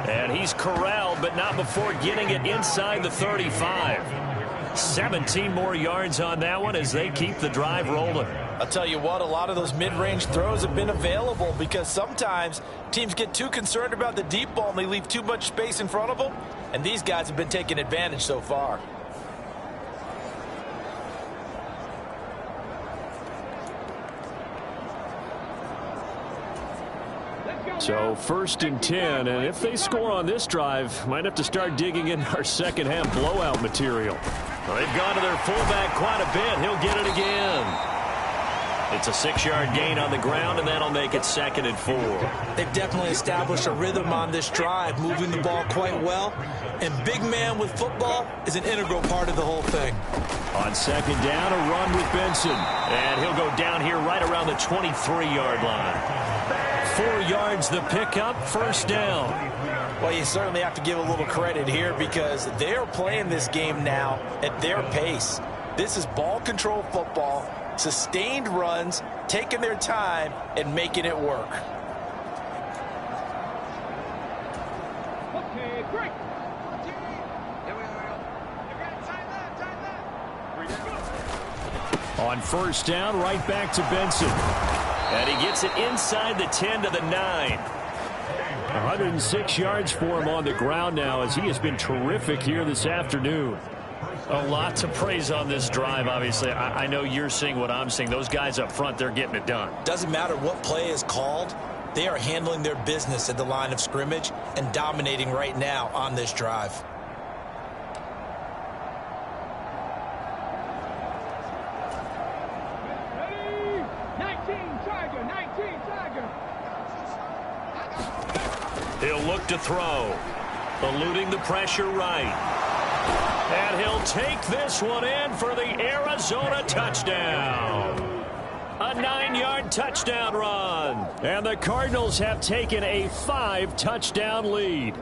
And he's corralled, but not before getting it inside the 35. 17 more yards on that one as they keep the drive rolling. I'll tell you what, a lot of those mid-range throws have been available because sometimes teams get too concerned about the deep ball and they leave too much space in front of them, and these guys have been taking advantage so far. So 1st and 10, and if they score on this drive, might have to start digging in our second half blowout material. Well, they've gone to their fullback quite a bit. He'll get it again. It's a 6-yard gain on the ground, and that'll make it 2nd and 4. They've definitely established a rhythm on this drive, moving the ball quite well. And big man with football is an integral part of the whole thing. On 2nd down, a run with Benson. And he'll go down here right around the 23-yard line. 4 yards the pickup, 1st down. Well, you certainly have to give a little credit here because they're playing this game now at their pace. This is ball control football, sustained runs, taking their time, and making it work. Okay, break. On 1st down, right back to Benson. And he gets it inside the 10 to the 9. 106 yards for him on the ground now as he has been terrific here this afternoon. A lot to praise on this drive, obviously. I know you're seeing what I'm seeing. Those guys up front, they're getting it done. Doesn't matter what play is called. They are handling their business at the line of scrimmage and dominating right now on this drive. Ready? 19 Tiger, 19 Tiger. He'll look to throw. Eluding the pressure right. And he'll take this one in for the Arizona touchdown. A 9-yard touchdown run. And the Cardinals have taken a 5-touchdown lead.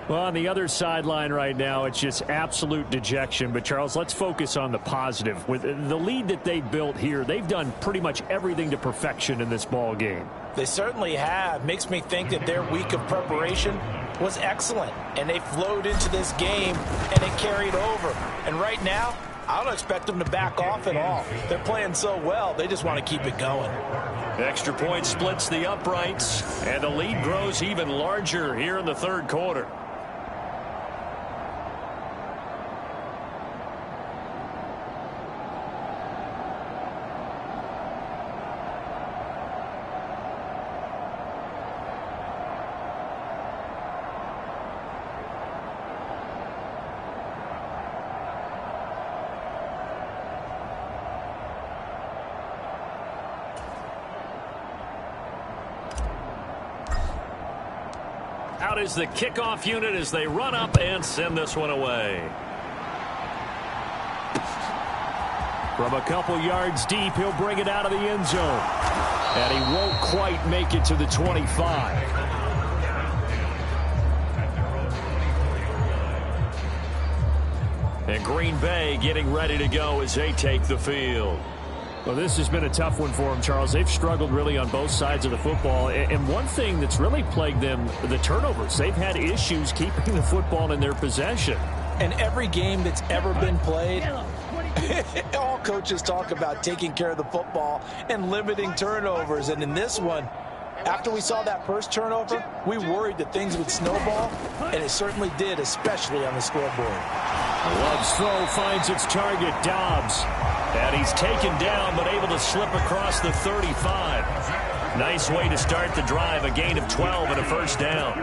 Well, on the other sideline right now, it's just absolute dejection. But, Charles, let's focus on the positive. With the lead that they built here, they've done pretty much everything to perfection in this ball game. They certainly have. Makes me think that their week of preparation was excellent. And they flowed into this game, and it carried over. And right now, I don't expect them to back off at all. They're playing so well, they just want to keep it going. Extra point splits the uprights, and the lead grows even larger here in the third quarter. Out is the kickoff unit as they run up and send this one away. From a couple yards deep, he'll bring it out of the end zone. And he won't quite make it to the 25. And Green Bay getting ready to go as they take the field. Well, this has been a tough one for them, Charles. They've struggled really on both sides of the football. And one thing that's really plagued them, the turnovers. They've had issues keeping the football in their possession. And every game that's ever been played, all coaches talk about taking care of the football and limiting turnovers. And in this one, after we saw that first turnover, we worried that things would snowball, and it certainly did, especially on the scoreboard. Love's throw finds its target, Dobbs. And he's taken down, but able to slip across the 35. Nice way to start the drive, a gain of 12 and a first down.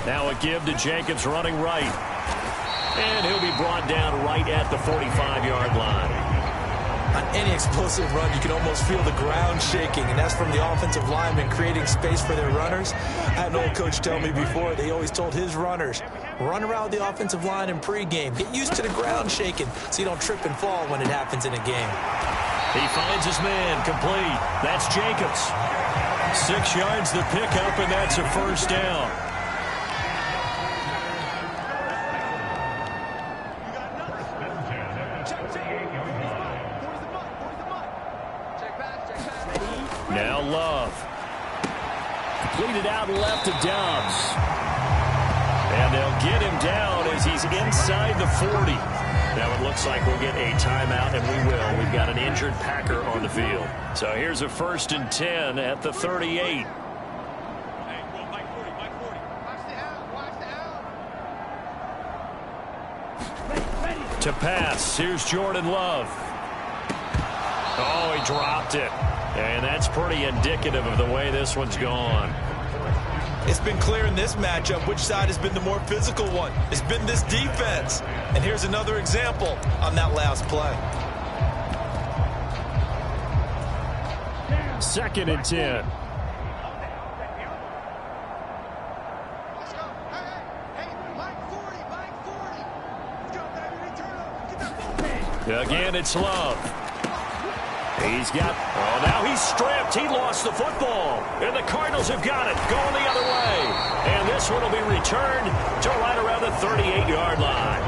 Now a give to Jacobs running right. And he'll be brought down right at the 45-yard line. On any explosive run, you can almost feel the ground shaking, and that's from the offensive linemen creating space for their runners. I had an old coach tell me before, they always told his runners, run around the offensive line in pregame. Get used to the ground shaking so you don't trip and fall when it happens in a game. He finds his man, complete. That's Jacobs. 6 yards the pickup, and that's a first down. Now Love. Completed out left to Dobbs. And they'll get him down as he's inside the 40. Now it looks like we'll get a timeout, and we will. We've got an injured Packer on the field. So here's a 1st and 10 at the 38. To pass, here's Jordan Love. Oh, he dropped it. And that's pretty indicative of the way this one's gone. It's been clear in this matchup which side has been the more physical one. It's been this defense. And here's another example on that last play. 2nd and 10. Again, it's Love. He's got, oh, now he's stripped. He lost the football. And the Cardinals have got it, going the other way. And this one will be returned to right around the 38-yard line.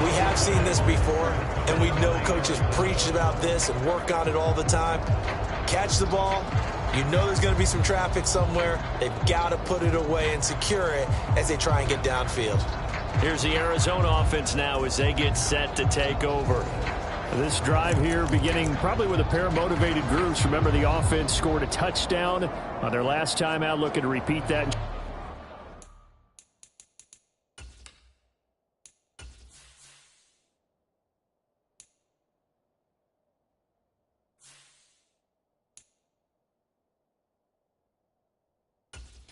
We have seen this before, and we know coaches preach about this and work on it all the time. Catch the ball. You know there's going to be some traffic somewhere. They've got to put it away and secure it as they try and get downfield. Here's the Arizona offense now as they get set to take over. This drive here beginning probably with a pair of motivated groups. Remember, the offense scored a touchdown on their last time out, looking to repeat that.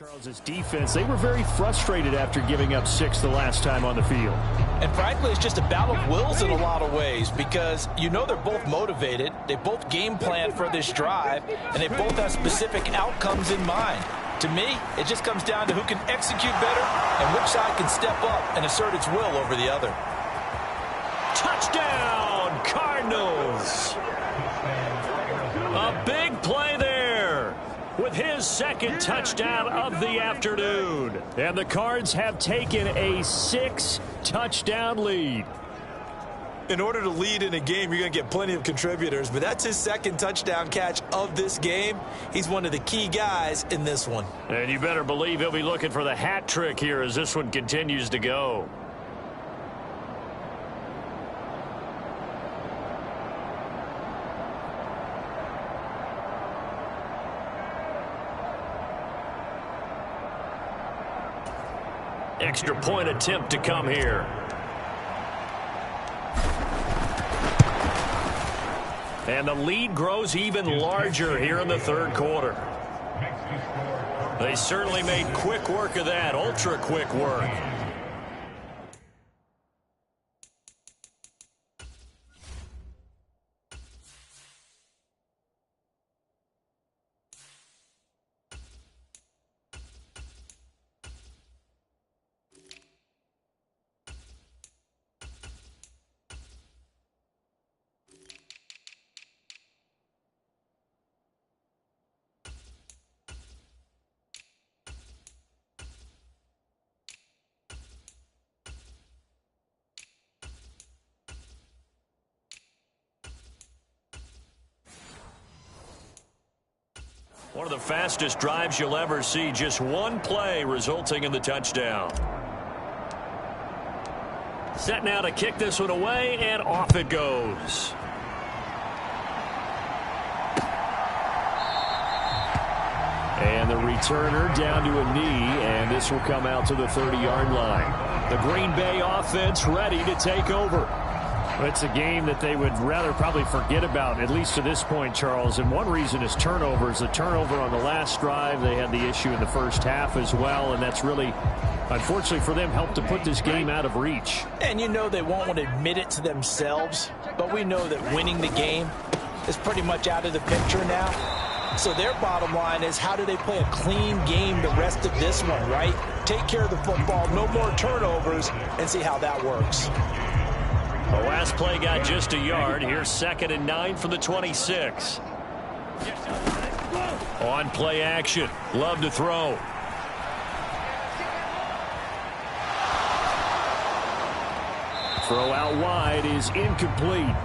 Charles's defense, they were very frustrated after giving up 6 the last time on the field. And frankly, it's just a battle of wills in a lot of ways because you know they're both motivated, they both game plan for this drive, and they both have specific outcomes in mind. To me, it just comes down to who can execute better and which side can step up and assert its will over the other. Touchdown, Cardinals! A big play there with his second touchdown of the afternoon. And the Cards have taken a 6-touchdown lead. In order to lead in a game, you're going to get plenty of contributors, but that's his second touchdown catch of this game. He's one of the key guys in this one. And you better believe he'll be looking for the hat trick here as this one continues to go. Extra point attempt to come here. And the lead grows even larger here in the third quarter. They certainly made quick work of that, ultra quick work. One of the fastest drives you'll ever see. Just one play resulting in the touchdown. Set now to kick this one away, and off it goes. And the returner down to a knee, and this will come out to the 30-yard line. The Green Bay offense ready to take over. It's a game that they would rather probably forget about, at least to this point, Charles. And one reason is turnovers. The turnover on the last drive, they had the issue in the first half as well, and that's really, unfortunately for them, helped to put this game out of reach. And you know they won't want to admit it to themselves, but we know that winning the game is pretty much out of the picture now. So their bottom line is, how do they play a clean game the rest of this one, right? Take care of the football, no more turnovers, and see how that works. The last play got just a yard. Here's 2nd and 9 from the 26. On play action. Love to throw. Throw out wide is incomplete.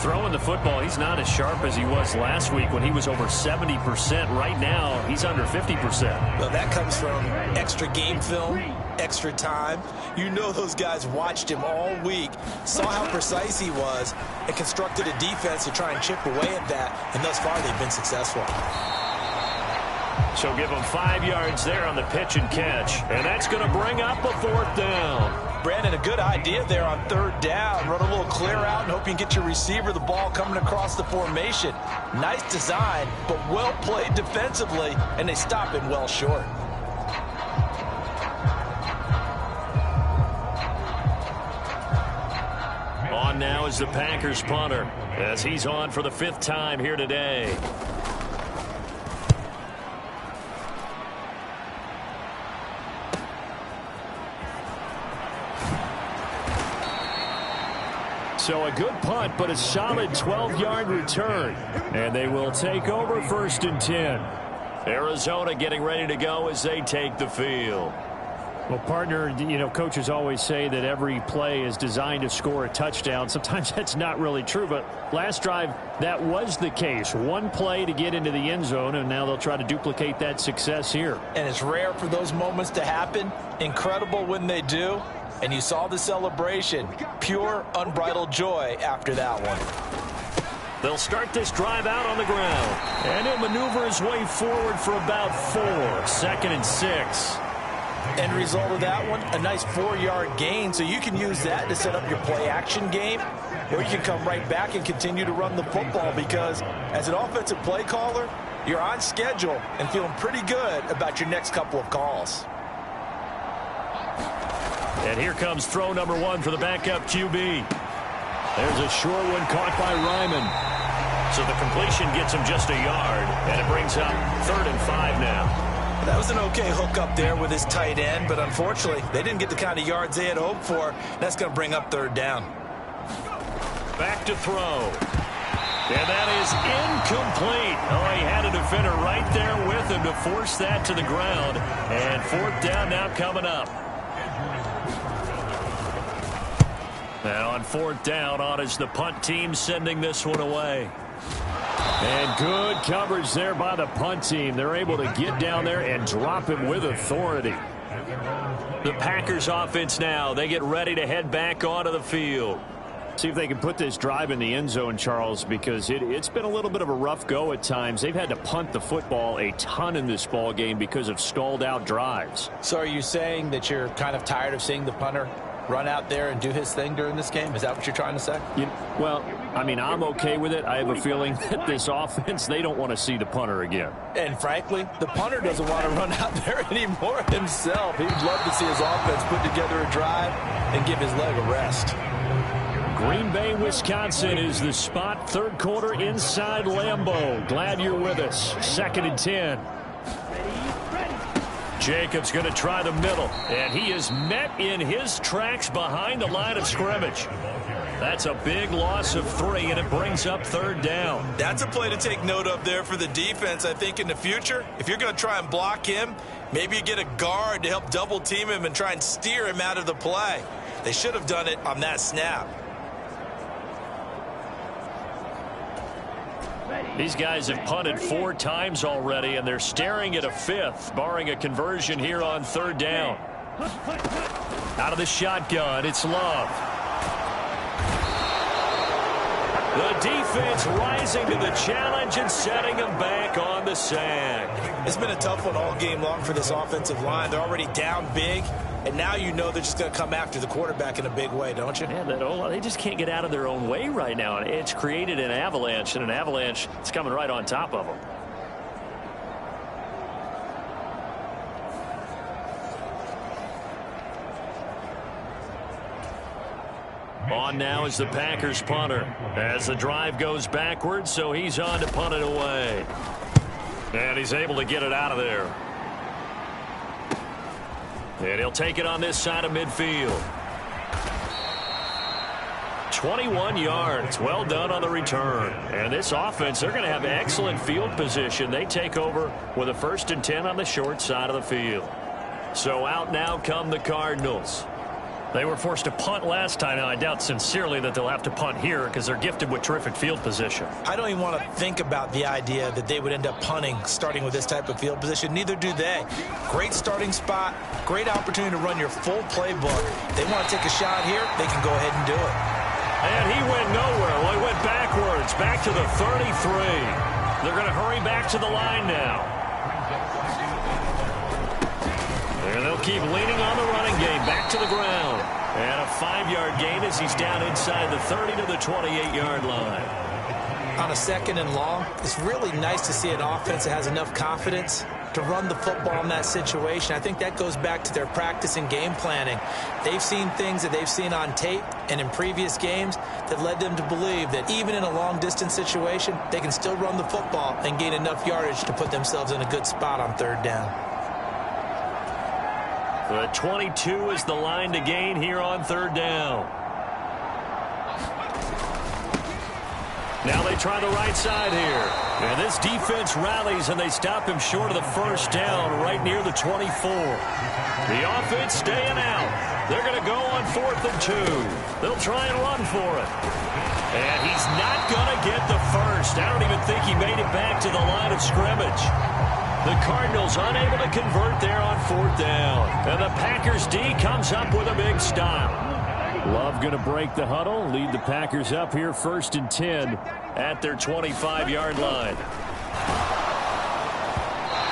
Throwing the football, he's not as sharp as he was last week when he was over 70%. Right now, he's under 50%. Well, that comes from extra game film, extra time. You know those guys watched him all week, saw how precise he was, and constructed a defense to try and chip away at that, and thus far they've been successful. So give him 5 yards there on the pitch and catch, and that's going to bring up a 4th down. Brandon, a good idea there on 3rd down. Run a little clear out and hope you can get your receiver the ball coming across the formation. Nice design, but well played defensively, and they stop him well short. On now is the Packers punter, as he's on for the 5th time here today. So a good punt, but a solid 12-yard return. And they will take over 1st and 10. Arizona getting ready to go as they take the field. Well, partner, you know, coaches always say that every play is designed to score a touchdown. Sometimes that's not really true, but last drive, that was the case. One play to get into the end zone, and now they'll try to duplicate that success here. And it's rare for those moments to happen. Incredible when they do. And you saw the celebration. Pure, unbridled joy after that one. They'll start this drive out on the ground. And he'll maneuver his way forward for about 4. 2nd and 6. End result of that one, a nice 4-yard gain. So you can use that to set up your play-action game. Or you can come right back and continue to run the football because as an offensive play caller, you're on schedule and feeling pretty good about your next couple of calls. And here comes throw number 1 for the backup QB. There's a short one caught by Ryman. So the completion gets him just a yard, and it brings up 3rd and 5 now. That was an okay hook up there with his tight end, but unfortunately, they didn't get the kind of yards they had hoped for. That's going to bring up 3rd down. Back to throw. And that is incomplete. Oh, he had a defender right there with him to force that to the ground. And 4th down now coming up. And on 4th down, on is the punt team sending this one away. And good coverage there by the punt team. They're able to get down there and drop him with authority. The Packers offense now, they get ready to head back onto the field. See if they can put this drive in the end zone, Charles, because it's been a little bit of a rough go at times. They've had to punt the football a ton in this ball game because of stalled out drives. So are you saying that you're kind of tired of seeing the punter run out there and do his thing during this game? Is that what you're trying to say? Well, I mean, I'm okay with it. I have a feeling that this offense, they don't want to see the punter again. And frankly, the punter doesn't want to run out there anymore himself. He'd love to see his offense put together a drive and give his leg a rest. Green Bay, Wisconsin is the spot. 3rd quarter inside Lambeau. Glad you're with us. 2nd and 10. Jacobs going to try the middle, and he is met in his tracks behind the line of scrimmage. That's a big loss of 3, and it brings up 3rd down. That's a play to take note of there for the defense, I think, in the future. If you're going to try and block him, maybe you get a guard to help double team him and try and steer him out of the play. They should have done it on that snap. These guys have punted 4 times already, and they're staring at a 5th, barring a conversion here on 3rd down. Out of the shotgun, it's Love. The defense rising to the challenge and setting them back on the sack. It's been a tough one all game long for this offensive line. They're already down big, and now you know they're just going to come after the quarterback in a big way, don't you? Yeah, they just can't get out of their own way right now. It's created an avalanche, and an avalanche is coming right on top of them. On now is the Packers punter as the drive goes backwards, so he's on to punt it away. And he's able to get it out of there. And he'll take it on this side of midfield. 21 yards. Well done on the return. And this offense, they're going to have excellent field position. They take over with a 1st and 10 on the short side of the field. So out now come the Cardinals. They were forced to punt last time. Now, I doubt sincerely that they'll have to punt here because they're gifted with terrific field position. I don't even want to think about the idea that they would end up punting starting with this type of field position. Neither do they. Great starting spot, great opportunity to run your full playbook. They want to take a shot here, they can go ahead and do it. And he went nowhere. Well, he went backwards, back to the 33. They're going to hurry back to the line now. And they'll keep leaning on the running game back to the ground. And a 5-yard gain as he's down inside the 30 to the 28-yard line. On a 2nd and long, it's really nice to see an offense that has enough confidence to run the football in that situation. I think that goes back to their practice and game planning. They've seen things that they've seen on tape and in previous games that led them to believe that even in a long-distance situation, they can still run the football and gain enough yardage to put themselves in a good spot on 3rd down. The 22 is the line to gain here on 3rd down. Now they try the right side here. And this defense rallies, and they stop him short of the 1st down right near the 24. The offense staying out. They're going to go on 4th and 2. They'll try and run for it. And he's not going to get the 1st. I don't even think he made it back to the line of scrimmage. The Cardinals unable to convert there on 4th down. And the Packers D comes up with a big stop. Love going to break the huddle, lead the Packers up here 1st and 10 at their 25-yard line.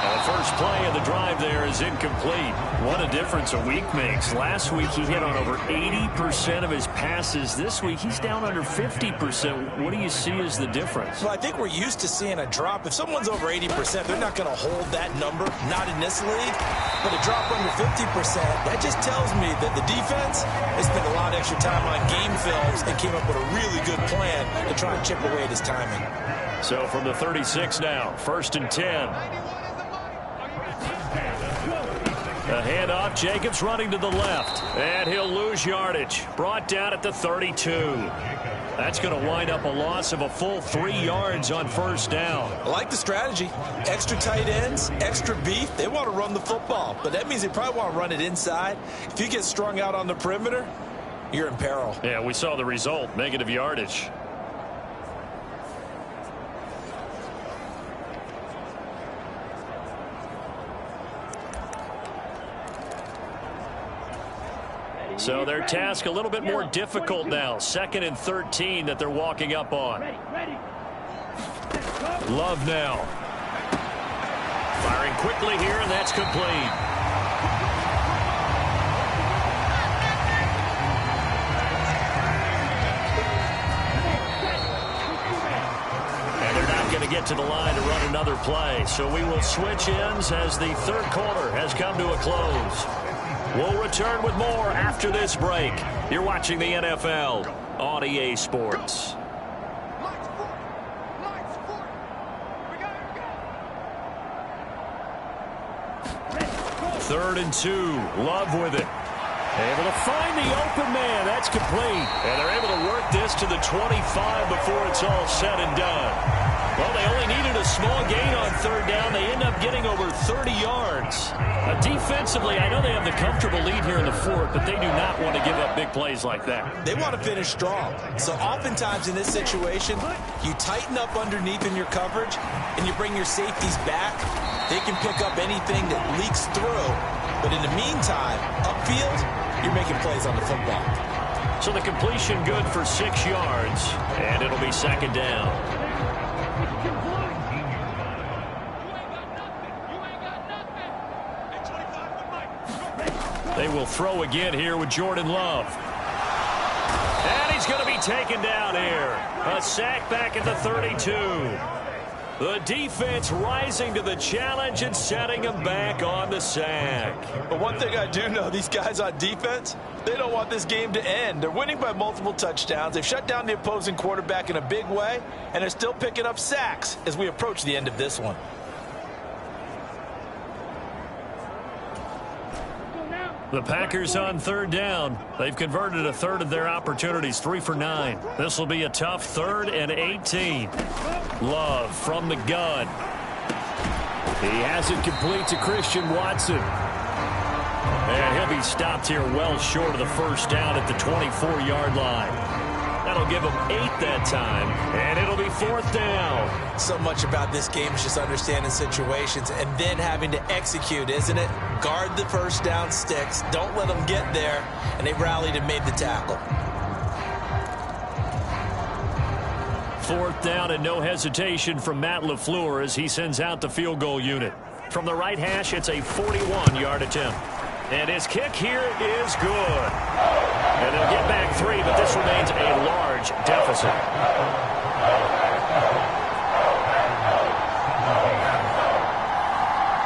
A first play of the drive there is incomplete. What a difference a week makes. Last week he hit on over 80% of his passes. This week he's down under 50%. What do you see as the difference? Well, I think we're used to seeing a drop. If someone's over 80%, they're not going to hold that number, not in this league. But a drop under 50%, that just tells me that the defense has spent a lot of extra time on game films and came up with a really good plan to try and chip away at his timing. So from the 36 now, 1st and 10. A handoff, Jacobs running to the left, and he'll lose yardage. Brought down at the 32. That's going to wind up a loss of a full 3 yards on 1st down. I like the strategy. Extra tight ends, extra beef. They want to run the football, but that means they probably want to run it inside. If you get strung out on the perimeter, you're in peril. Yeah, we saw the result, negative yardage. So their task a little bit more difficult now. 2nd and 13 that they're walking up on. Love now. Firing quickly here, and that's complete. And they're not going to get to the line to run another play. So we will switch ends as the 3rd quarter has come to a close. We'll return with more after this break. You're watching the NFL on EA Sports. 3rd and 2. Love with it. Able to find the open man. That's complete. And they're able to work this to the 25 before it's all said and done. Well, they only needed a small gain on 3rd down. They end up getting over 30 yards. Defensively, I know they have the comfortable lead here in the 4th, but they do not want to give up big plays like that. They want to finish strong. So oftentimes in this situation, you tighten up underneath in your coverage, and you bring your safeties back. They can pick up anything that leaks through. But in the meantime, upfield, you're making plays on the football. So the completion good for 6 yards, and it'll be 2nd down. They will throw again here with Jordan Love. And he's going to be taken down here. A sack back at the 32. The defense rising to the challenge and setting him back on the sack. But one thing I do know, these guys on defense, they don't want this game to end. They're winning by multiple touchdowns. They've shut down the opposing quarterback in a big way, and they're still picking up sacks as we approach the end of this one. The Packers on 3rd down. They've converted a 1/3 of their opportunities, 3 for 9. This will be a tough 3rd and 18. Love from the gun. He has it complete to Christian Watson. And he'll be stopped here well short of the 1st down at the 24-yard line. That'll give him 8 that time, and it'll be 4th down. So much about this game is just understanding situations and then having to execute, isn't it? Guard the 1st down sticks. Don't let them get there. And they rallied and made the tackle. 4th down and no hesitation from Matt LaFleur as he sends out the field goal unit. From the right hash, it's a 41-yard attempt. And his kick here is good. And they'll get back 3, but this remains a large deficit.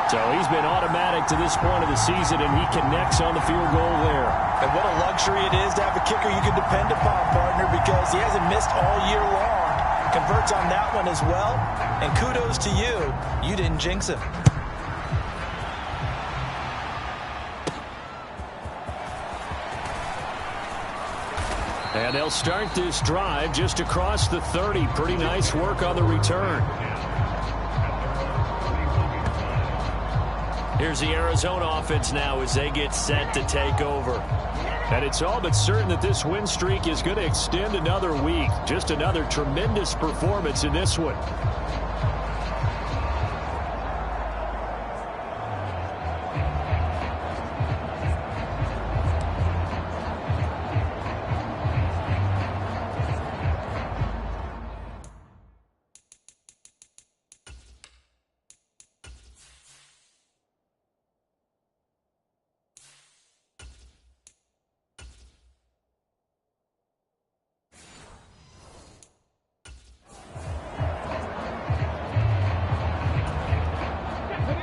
So he's been automatic to this point of the season, and he connects on the field goal there. And what a luxury it is to have a kicker you can depend upon, partner, because he hasn't missed all year long. Converts on that one as well. And kudos to you. You didn't jinx him. And they'll start this drive just across the 30. Pretty nice work on the return. Here's the Arizona offense now as they get set to take over. And it's all but certain that this win streak is going to extend another week. Just another tremendous performance in this one.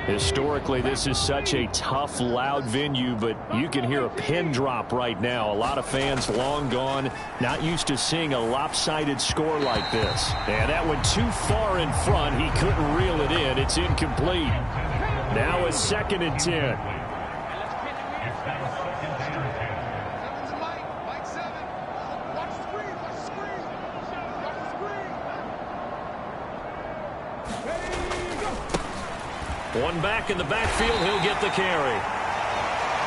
Historically, this is such a tough, loud venue, but you can hear a pin drop right now. A lot of fans long gone, not used to seeing a lopsided score like this. And that went too far in front. He couldn't reel it in. It's incomplete. Now a 2nd and 10. One back in the backfield, he'll get the carry.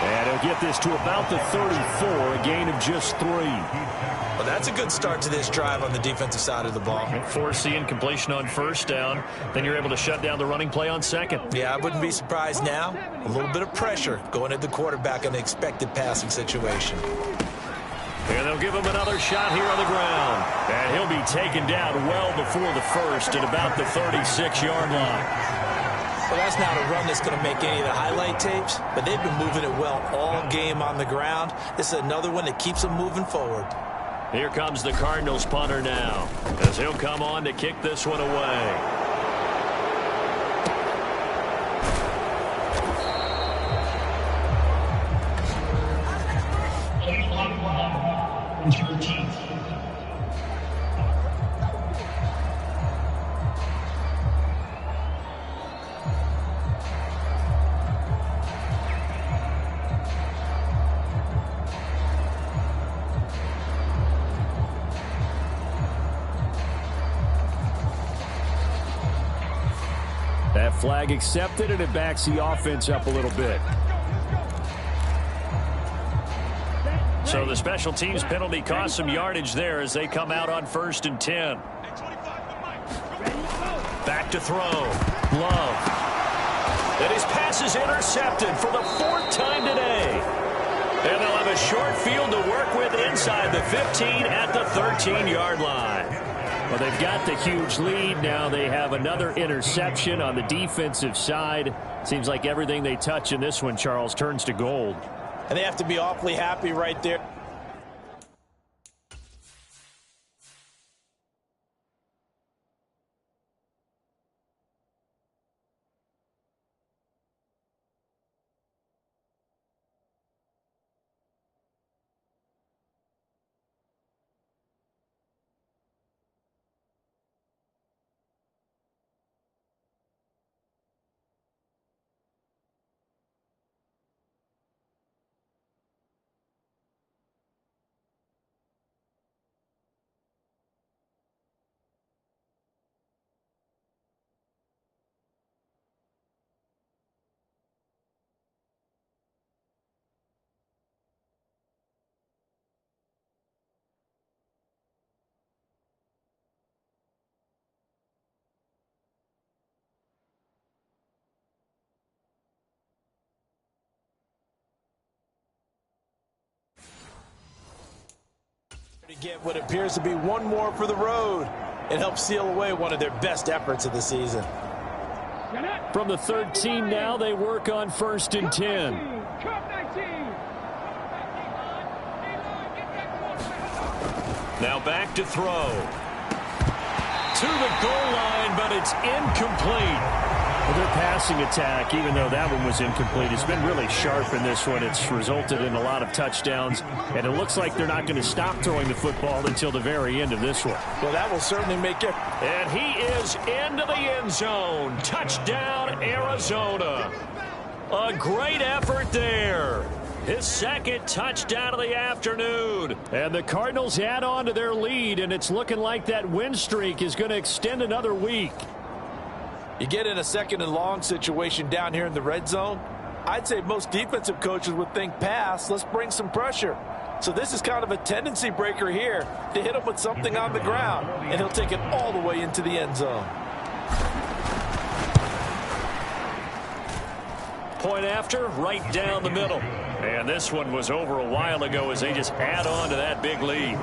And he'll get this to about the 34, a gain of just 3. Well, that's a good start to this drive on the defensive side of the ball. Force the incompletion on 1st down. Then you're able to shut down the running play on 2nd. Yeah, I wouldn't be surprised now. A little bit of pressure going at the quarterback in an expected passing situation. And they'll give him another shot here on the ground. And he'll be taken down well before the 1st at about the 36-yard line. Well, that's not a run that's going to make any of the highlight tapes, but they've been moving it well all game on the ground. This is another one that keeps them moving forward. Here comes the Cardinals punter now, as he'll come on to kick this one away. That flag accepted, and it backs the offense up a little bit. So the special teams penalty cost some yardage there as they come out on 1st and 10. Back to throw. Love. And his pass is intercepted for the 4th time today. And they'll have a short field to work with inside the 15 at the 13-yard line. Well, they've got the huge lead. Now they have another interception on the defensive side. Seems like everything they touch in this one, Charles, turns to gold. And they have to be awfully happy right there. To get what appears to be one more for the road and help seal away one of their best efforts of the season. From the 13 now, they work on 1st and 10. Now back to throw. To the goal line, but it's incomplete. Well, their passing attack, even though that one was incomplete, has been really sharp in this one. It's resulted in a lot of touchdowns, and it looks like they're not going to stop throwing the football until the very end of this one. Well, that will certainly make it. And he is into the end zone. Touchdown, Arizona. A great effort there. His 2nd touchdown of the afternoon. And the Cardinals add on to their lead, and it's looking like that win streak is going to extend another week. You get in a 2nd and long situation down here in the red zone, I'd say most defensive coaches would think pass, let's bring some pressure. So this is kind of a tendency breaker here to hit him with something on the ground, and he'll take it all the way into the end zone. Point after, right down the middle. And this one was over a while ago as they just add on to that big lead.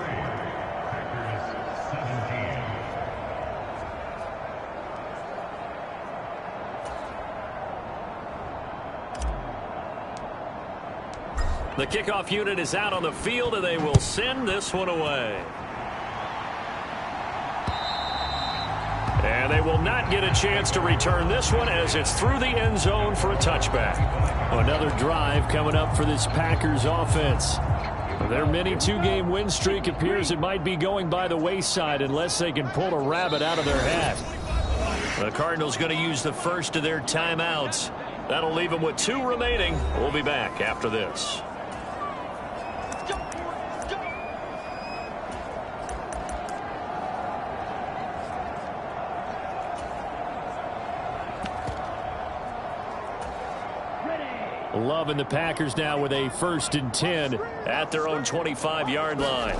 The kickoff unit is out on the field, and they will send this one away. And they will not get a chance to return this one as it's through the end zone for a touchback. Another drive coming up for this Packers offense. Their mini two-game win streak appears it might be going by the wayside unless they can pull a rabbit out of their hat. The Cardinals going to use the first of their timeouts. That'll leave them with 2 remaining. We'll be back after this. Love and the Packers now with a 1st and 10 at their own 25-yard line.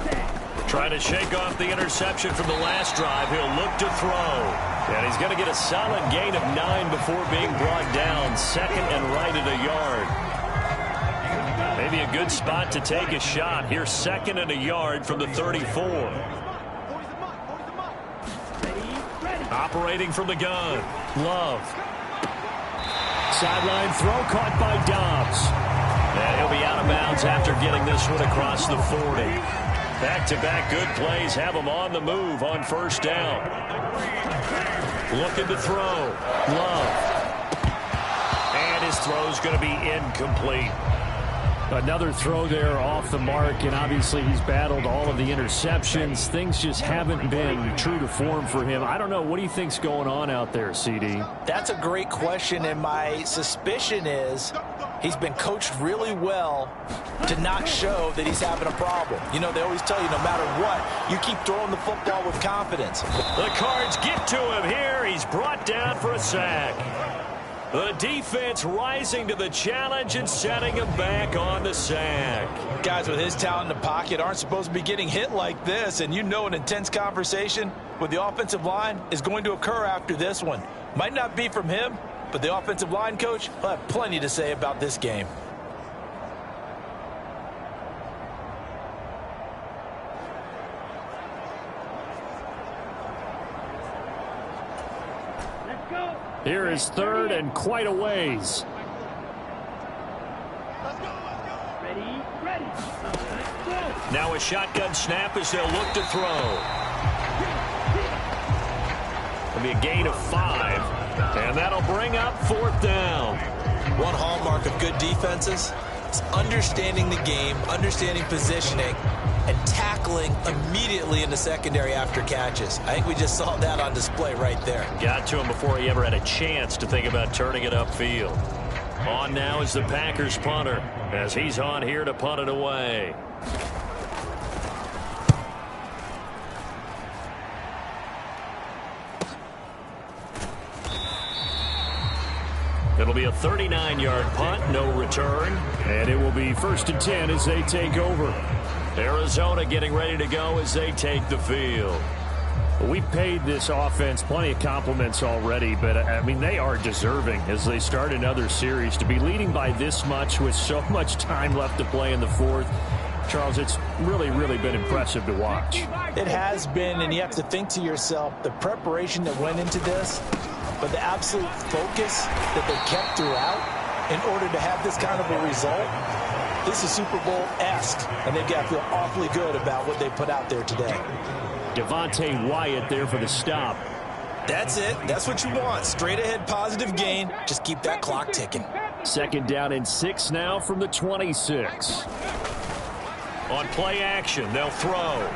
Trying to shake off the interception from the last drive. He'll look to throw. And he's going to get a solid gain of 9 before being brought down. 2nd and right at a yard. Maybe a good spot to take a shot. Here's 2nd and a yard from the 34. Operating from the gun. Love. Sideline throw caught by Dobbs. And he'll be out of bounds after getting this one across the 40. Back-to-back good plays have him on the move on 1st down. Looking to throw. Love. And his throw's going to be incomplete. Another throw there off the mark, and obviously he's battled all of the interceptions. Things just haven't been true to form for him. I don't know. What do you think's going on out there, CD? That's a great question, and my suspicion is he's been coached really well to not show that he's having a problem. You know, they always tell you no matter what, you keep throwing the football with confidence. The Cards get to him here. He's brought down for a sack. The defense rising to the challenge and setting him back on the sack. Guys with his talent in the pocket aren't supposed to be getting hit like this, and you know an intense conversation with the offensive line is going to occur after this one. Might not be from him, but the offensive line coach will have plenty to say about this game. Here is 3rd and quite a ways. Now a shotgun snap as they'll look to throw. It'll be a gain of 5, and that'll bring up 4th down. One hallmark of good defenses is understanding the game, understanding positioning, and tackling immediately in the secondary after catches. I think we just saw that on display right there. Got to him before he ever had a chance to think about turning it upfield. On now is the Packers punter as he's on here to punt it away. It'll be a 39-yard punt, no return, and it will be 1st and 10 as they take over. Arizona getting ready to go as they take the field. We've paid this offense plenty of compliments already, but, I mean, they are deserving as they start another series. To be leading by this much with so much time left to play in the 4th, Charles, it's really, really been impressive to watch. It has been, and you have to think to yourself, the preparation that went into this, but the absolute focus that they kept throughout in order to have this kind of a result. This is Super Bowl-esque, and they've got to feel awfully good about what they put out there today. Devontae Wyatt there for the stop. That's it. That's what you want. Straight ahead positive gain. Just keep that clock ticking. 2nd down and 6 now from the 26. On play action, they'll throw.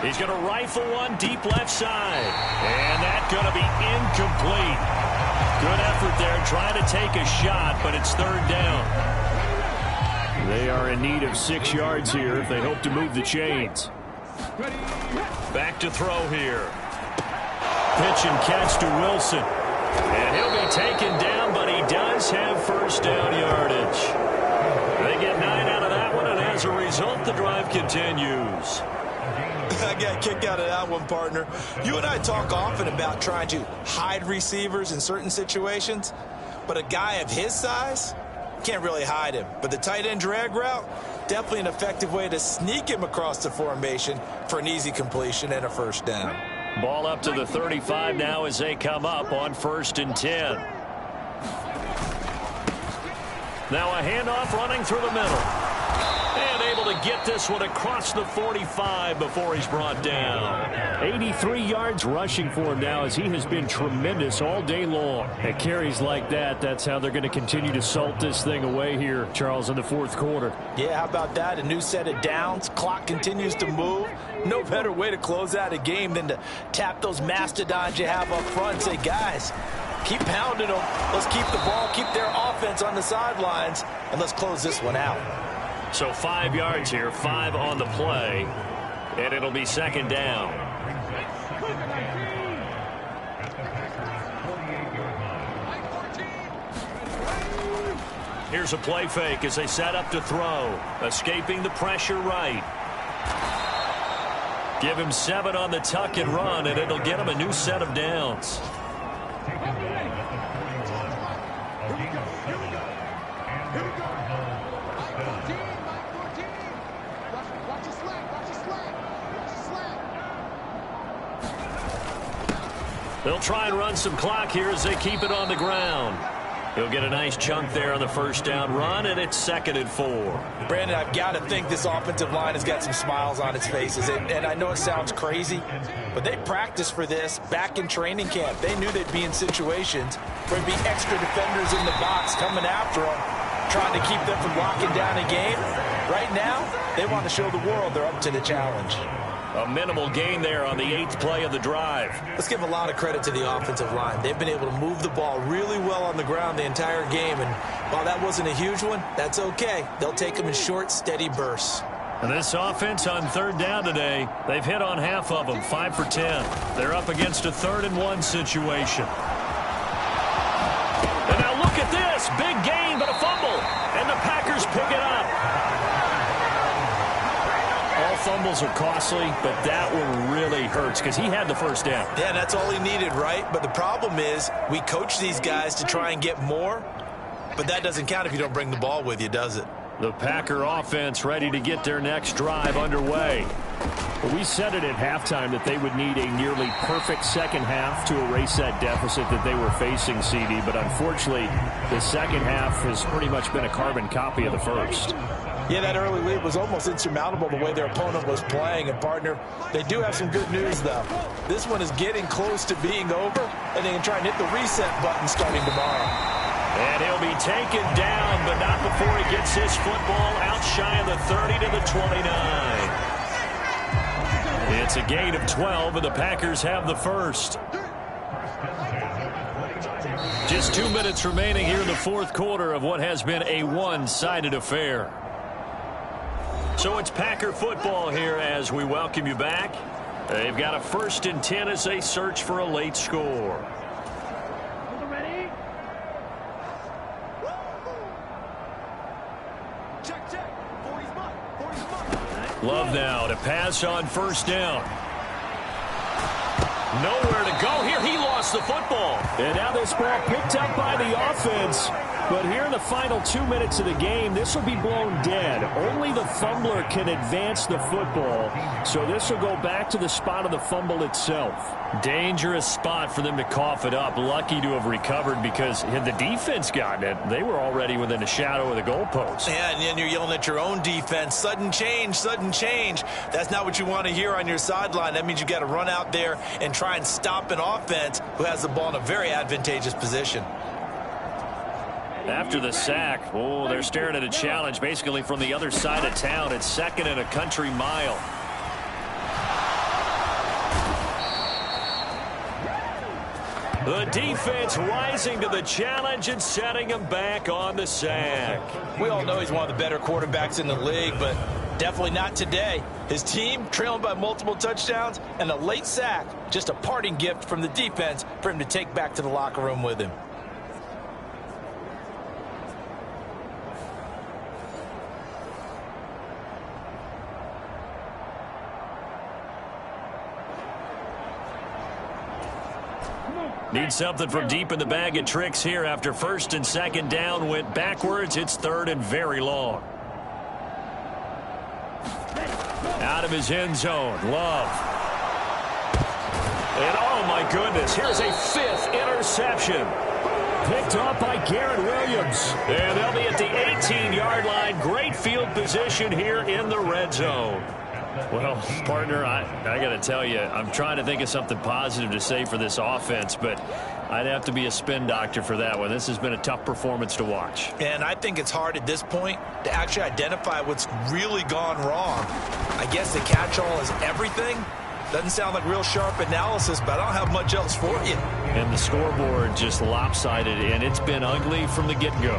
He's going to rifle one deep left side. And that's going to be incomplete. Good effort there trying to take a shot, but it's 3rd down. They are in need of 6 yards here if they hope to move the chains. Back to throw here. Pitch and catch to Wilson. And he'll be taken down, but he does have 1st down yardage. They get 9 out of that one, and as a result, the drive continues. I got a kick out of that one, partner. You and I talk often about trying to hide receivers in certain situations, but a guy of his size can't really hide him. But the tight end drag route, definitely an effective way to sneak him across the formation for an easy completion and a 1st down. Ball up to the 35 now as they come up on 1st and 10. Now a handoff running through the middle. And able to to get this one across the 45 before he's brought down. 83 yards rushing for him now, as he has been tremendous all day long. At carries like that, that's how they're going to continue to salt this thing away here, Charles, in the fourth quarter. Yeah, how about that? A new set of downs. Clock continues to move. No better way to close out a game than to tap those mastodons you have up front and say, guys, keep pounding them. Let's keep the ball, keep their offense on the sidelines, and let's close this one out. So 5 yards here, 5 on the play, and it'll be second down. Here's a play fake as they set up to throw. Escaping the pressure right. Give him 7 on the tuck and run, and it'll get him a new set of downs. They'll try and run some clock here as they keep it on the ground. He'll get a nice chunk there on the first down run, and it's 2nd and 4. Brandon, I've got to think this offensive line has got some smiles on its faces. And I know it sounds crazy, but they practiced for this back in training camp. They knew they'd be in situations where there'd be extra defenders in the box coming after them, trying to keep them from locking down a game. Right now, they want to show the world they're up to the challenge. A minimal gain there on the 8th play of the drive. Let's give a lot of credit to the offensive line. They've been able to move the ball really well on the ground the entire game. And while that wasn't a huge one, that's okay. They'll take them in short, steady bursts. And this offense on 3rd down today, they've hit on half of them, 5 for 10. They're up against a 3rd and 1 situation. And now look at this. Big gain, but a fumble. And the Packers pick it up. All fumbles are costly, but that one really hurts because he had the first down. Yeah, that's all he needed, right? But the problem is we coach these guys to try and get more, but that doesn't count if you don't bring the ball with you, does it? The Packer offense ready to get their next drive underway. Well, we said it at halftime that they would need a nearly perfect second half to erase that deficit that they were facing, CD, but unfortunately, the second half has pretty much been a carbon copy of the first. Yeah, that early lead was almost insurmountable the way their opponent was playing. And, partner, they do have some good news, though. This one is getting close to being over, and they can try and hit the reset button starting tomorrow. And he'll be taken down, but not before he gets his football out shy of the 30 to the 29. It's a gain of 12, and the Packers have the first. Just 2 minutes remaining here in the fourth quarter of what has been a one-sided affair. So it's Packer football here as we welcome you back. They've got a 1st and 10 as they search for a late score. Ready? Check, check. 40's mine. 40's mine. Love now to pass on 1st down. Nowhere to go here. He lost the football. And now this ball picked up by the offense. But here in the final 2 minutes of the game, this will be blown dead. Only the fumbler can advance the football. So this will go back to the spot of the fumble itself. Dangerous spot for them to cough it up. Lucky to have recovered because had the defense gotten it, they were already within a shadow of the goalpost. Yeah, and then you're yelling at your own defense. Sudden change, sudden change. That's not what you want to hear on your sideline. That means you got to run out there and try and stop an offense who has the ball in a very advantageous position. After the sack, oh, they're staring at a challenge basically from the other side of town. It's 2nd and a country mile. The defense rising to the challenge and setting him back on the sack. We all know he's one of the better quarterbacks in the league, but definitely not today. His team trailing by multiple touchdowns and a late sack. Just a parting gift from the defense for him to take back to the locker room with him. Need something from deep in the bag of tricks here after 1st and 2nd down went backwards. It's 3rd and very long. Out of his end zone, Love. And oh my goodness, here's a 5th interception. picked off by Garrett Williams. And they'll be at the 18-yard line. Great field position here in the red zone. Well, partner, I got to tell you, I'm trying to think of something positive to say for this offense, but I'd have to be a spin doctor for that one. This has been a tough performance to watch. And I think it's hard at this point to actually identify what's really gone wrong. I guess the catch-all is everything. Doesn't sound like real sharp analysis, but I don't have much else for you. And the scoreboard just lopsided, and it's been ugly from the get-go.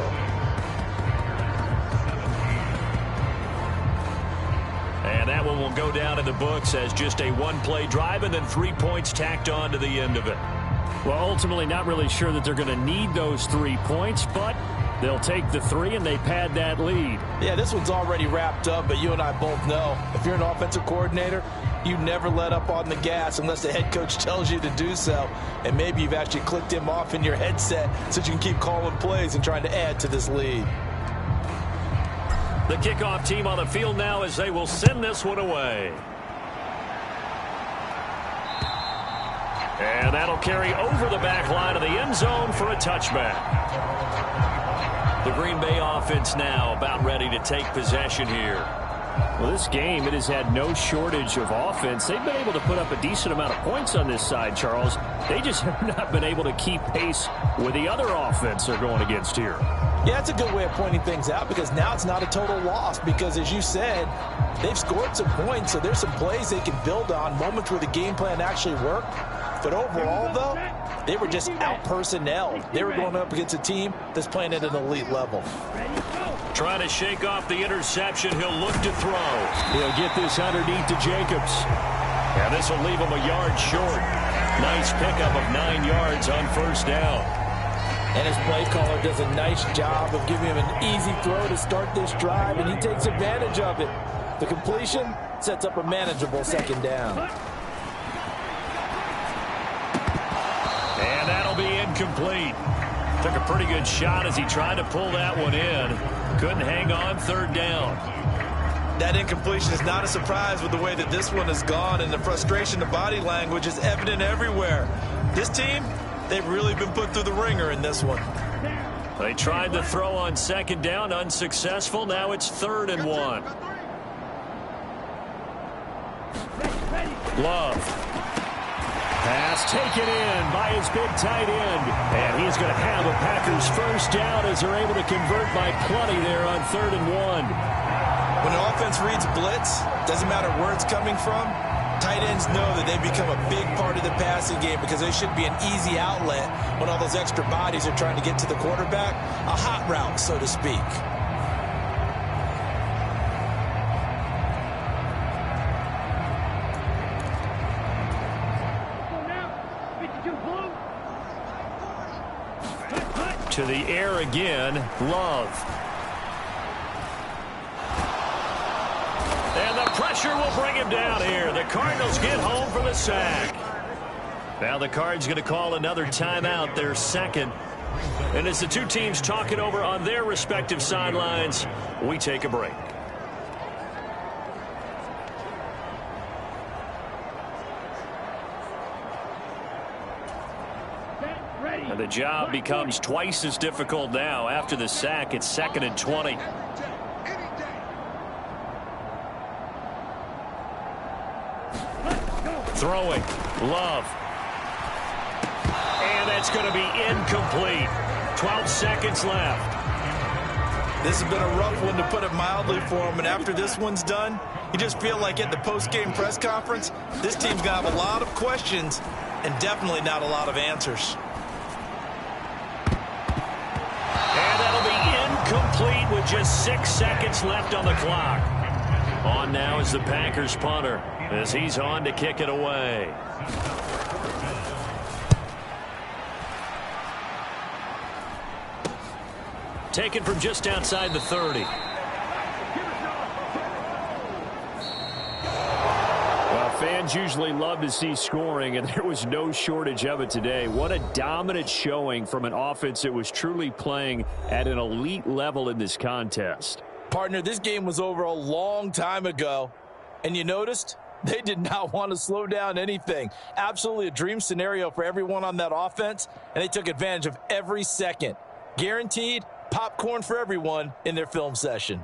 And that one will go down in the books as just a one-play drive and then 3 points tacked on to the end of it. Well, ultimately not really sure that they're going to need those 3 points, but they'll take the 3 and they pad that lead. Yeah, this one's already wrapped up, but you and I both know if you're an offensive coordinator, you never let up on the gas unless the head coach tells you to do so. And maybe you've actually clicked him off in your headset so you can keep calling plays and trying to add to this lead. The kickoff team on the field now as they will send this one away. And that'll carry over the back line of the end zone for a touchback. The Green Bay offense now about ready to take possession here. Well, this game, it has had no shortage of offense. They've been able to put up a decent amount of points on this side, Charles. They just have not been able to keep pace with the other offense they're going against here. Yeah, that's a good way of pointing things out because now it's not a total loss because, as you said, they've scored some points, so there's some plays they can build on, moments where the game plan actually worked. But overall, though, they were just out-personnelled. They were going up against a team that's playing at an elite level. Trying to shake off the interception. He'll look to throw. He'll get this underneath to Jacobs. And this will leave him a yard short. Nice pickup of 9 yards on first down. And his play caller does a nice job of giving him an easy throw to start this drive, and he takes advantage of it. The completion sets up a manageable second down. And that'll be incomplete. Took a pretty good shot as he tried to pull that one in. Couldn't hang on third down. That incompletion is not a surprise with the way that this one has gone, and the frustration, the body language is evident everywhere. This team, they've really been put through the ringer in this one. They tried to throw on second down, unsuccessful. Now it's 3rd and 1. Love. Pass taken in by his big tight end. And he's going to have a Packers first down as they're able to convert by plenty there on 3rd and 1. When an offense reads blitz, doesn't matter where it's coming from, tight ends know that they become a big part of the passing game because they should be an easy outlet when all those extra bodies are trying to get to the quarterback. A hot route, so to speak. To the air again, Love. And the pressure will bring him down here. The Cardinals get home for the sack. Now the Cards going to call another timeout, their second. And as the two teams talk it over on their respective sidelines, we take a break. And the job becomes twice as difficult now. After the sack, it's 2nd and 20. Throwing. Love. And that's going to be incomplete. 12 seconds left. This has been a rough one, to put it mildly, for him. And after this one's done, you just feel like at the post-game press conference, this team's going to have a lot of questions and definitely not a lot of answers. And that'll be incomplete with just 6 seconds left on the clock. On now is the Packers punter as he's on to kick it away. Taken from just outside the 30. Well, fans usually love to see scoring, and there was no shortage of it today. What a dominant showing from an offense that was truly playing at an elite level in this contest. Partner, this game was over a long time ago, and you noticed They did not want to slow down anything. Absolutely a dream scenario for everyone on that offense, and they took advantage of every second. Guaranteed popcorn for everyone in their film session.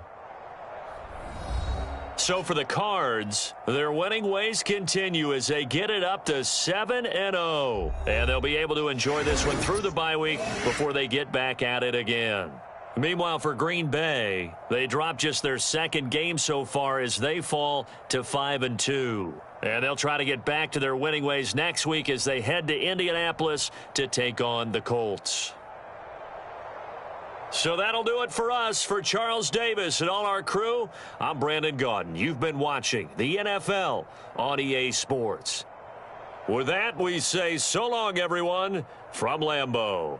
So for the Cards, their winning ways continue as they get it up to 7-0. And they'll be able to enjoy this one through the bye week before they get back at it again. Meanwhile, for Green Bay, they dropped just their second game so far as they fall to 5-2. And they'll try to get back to their winning ways next week as they head to Indianapolis to take on the Colts. So that'll do it for us. For Charles Davis and all our crew, I'm Brandon Gaudin. You've been watching the NFL on EA Sports. With that, we say so long, everyone, from Lambeau.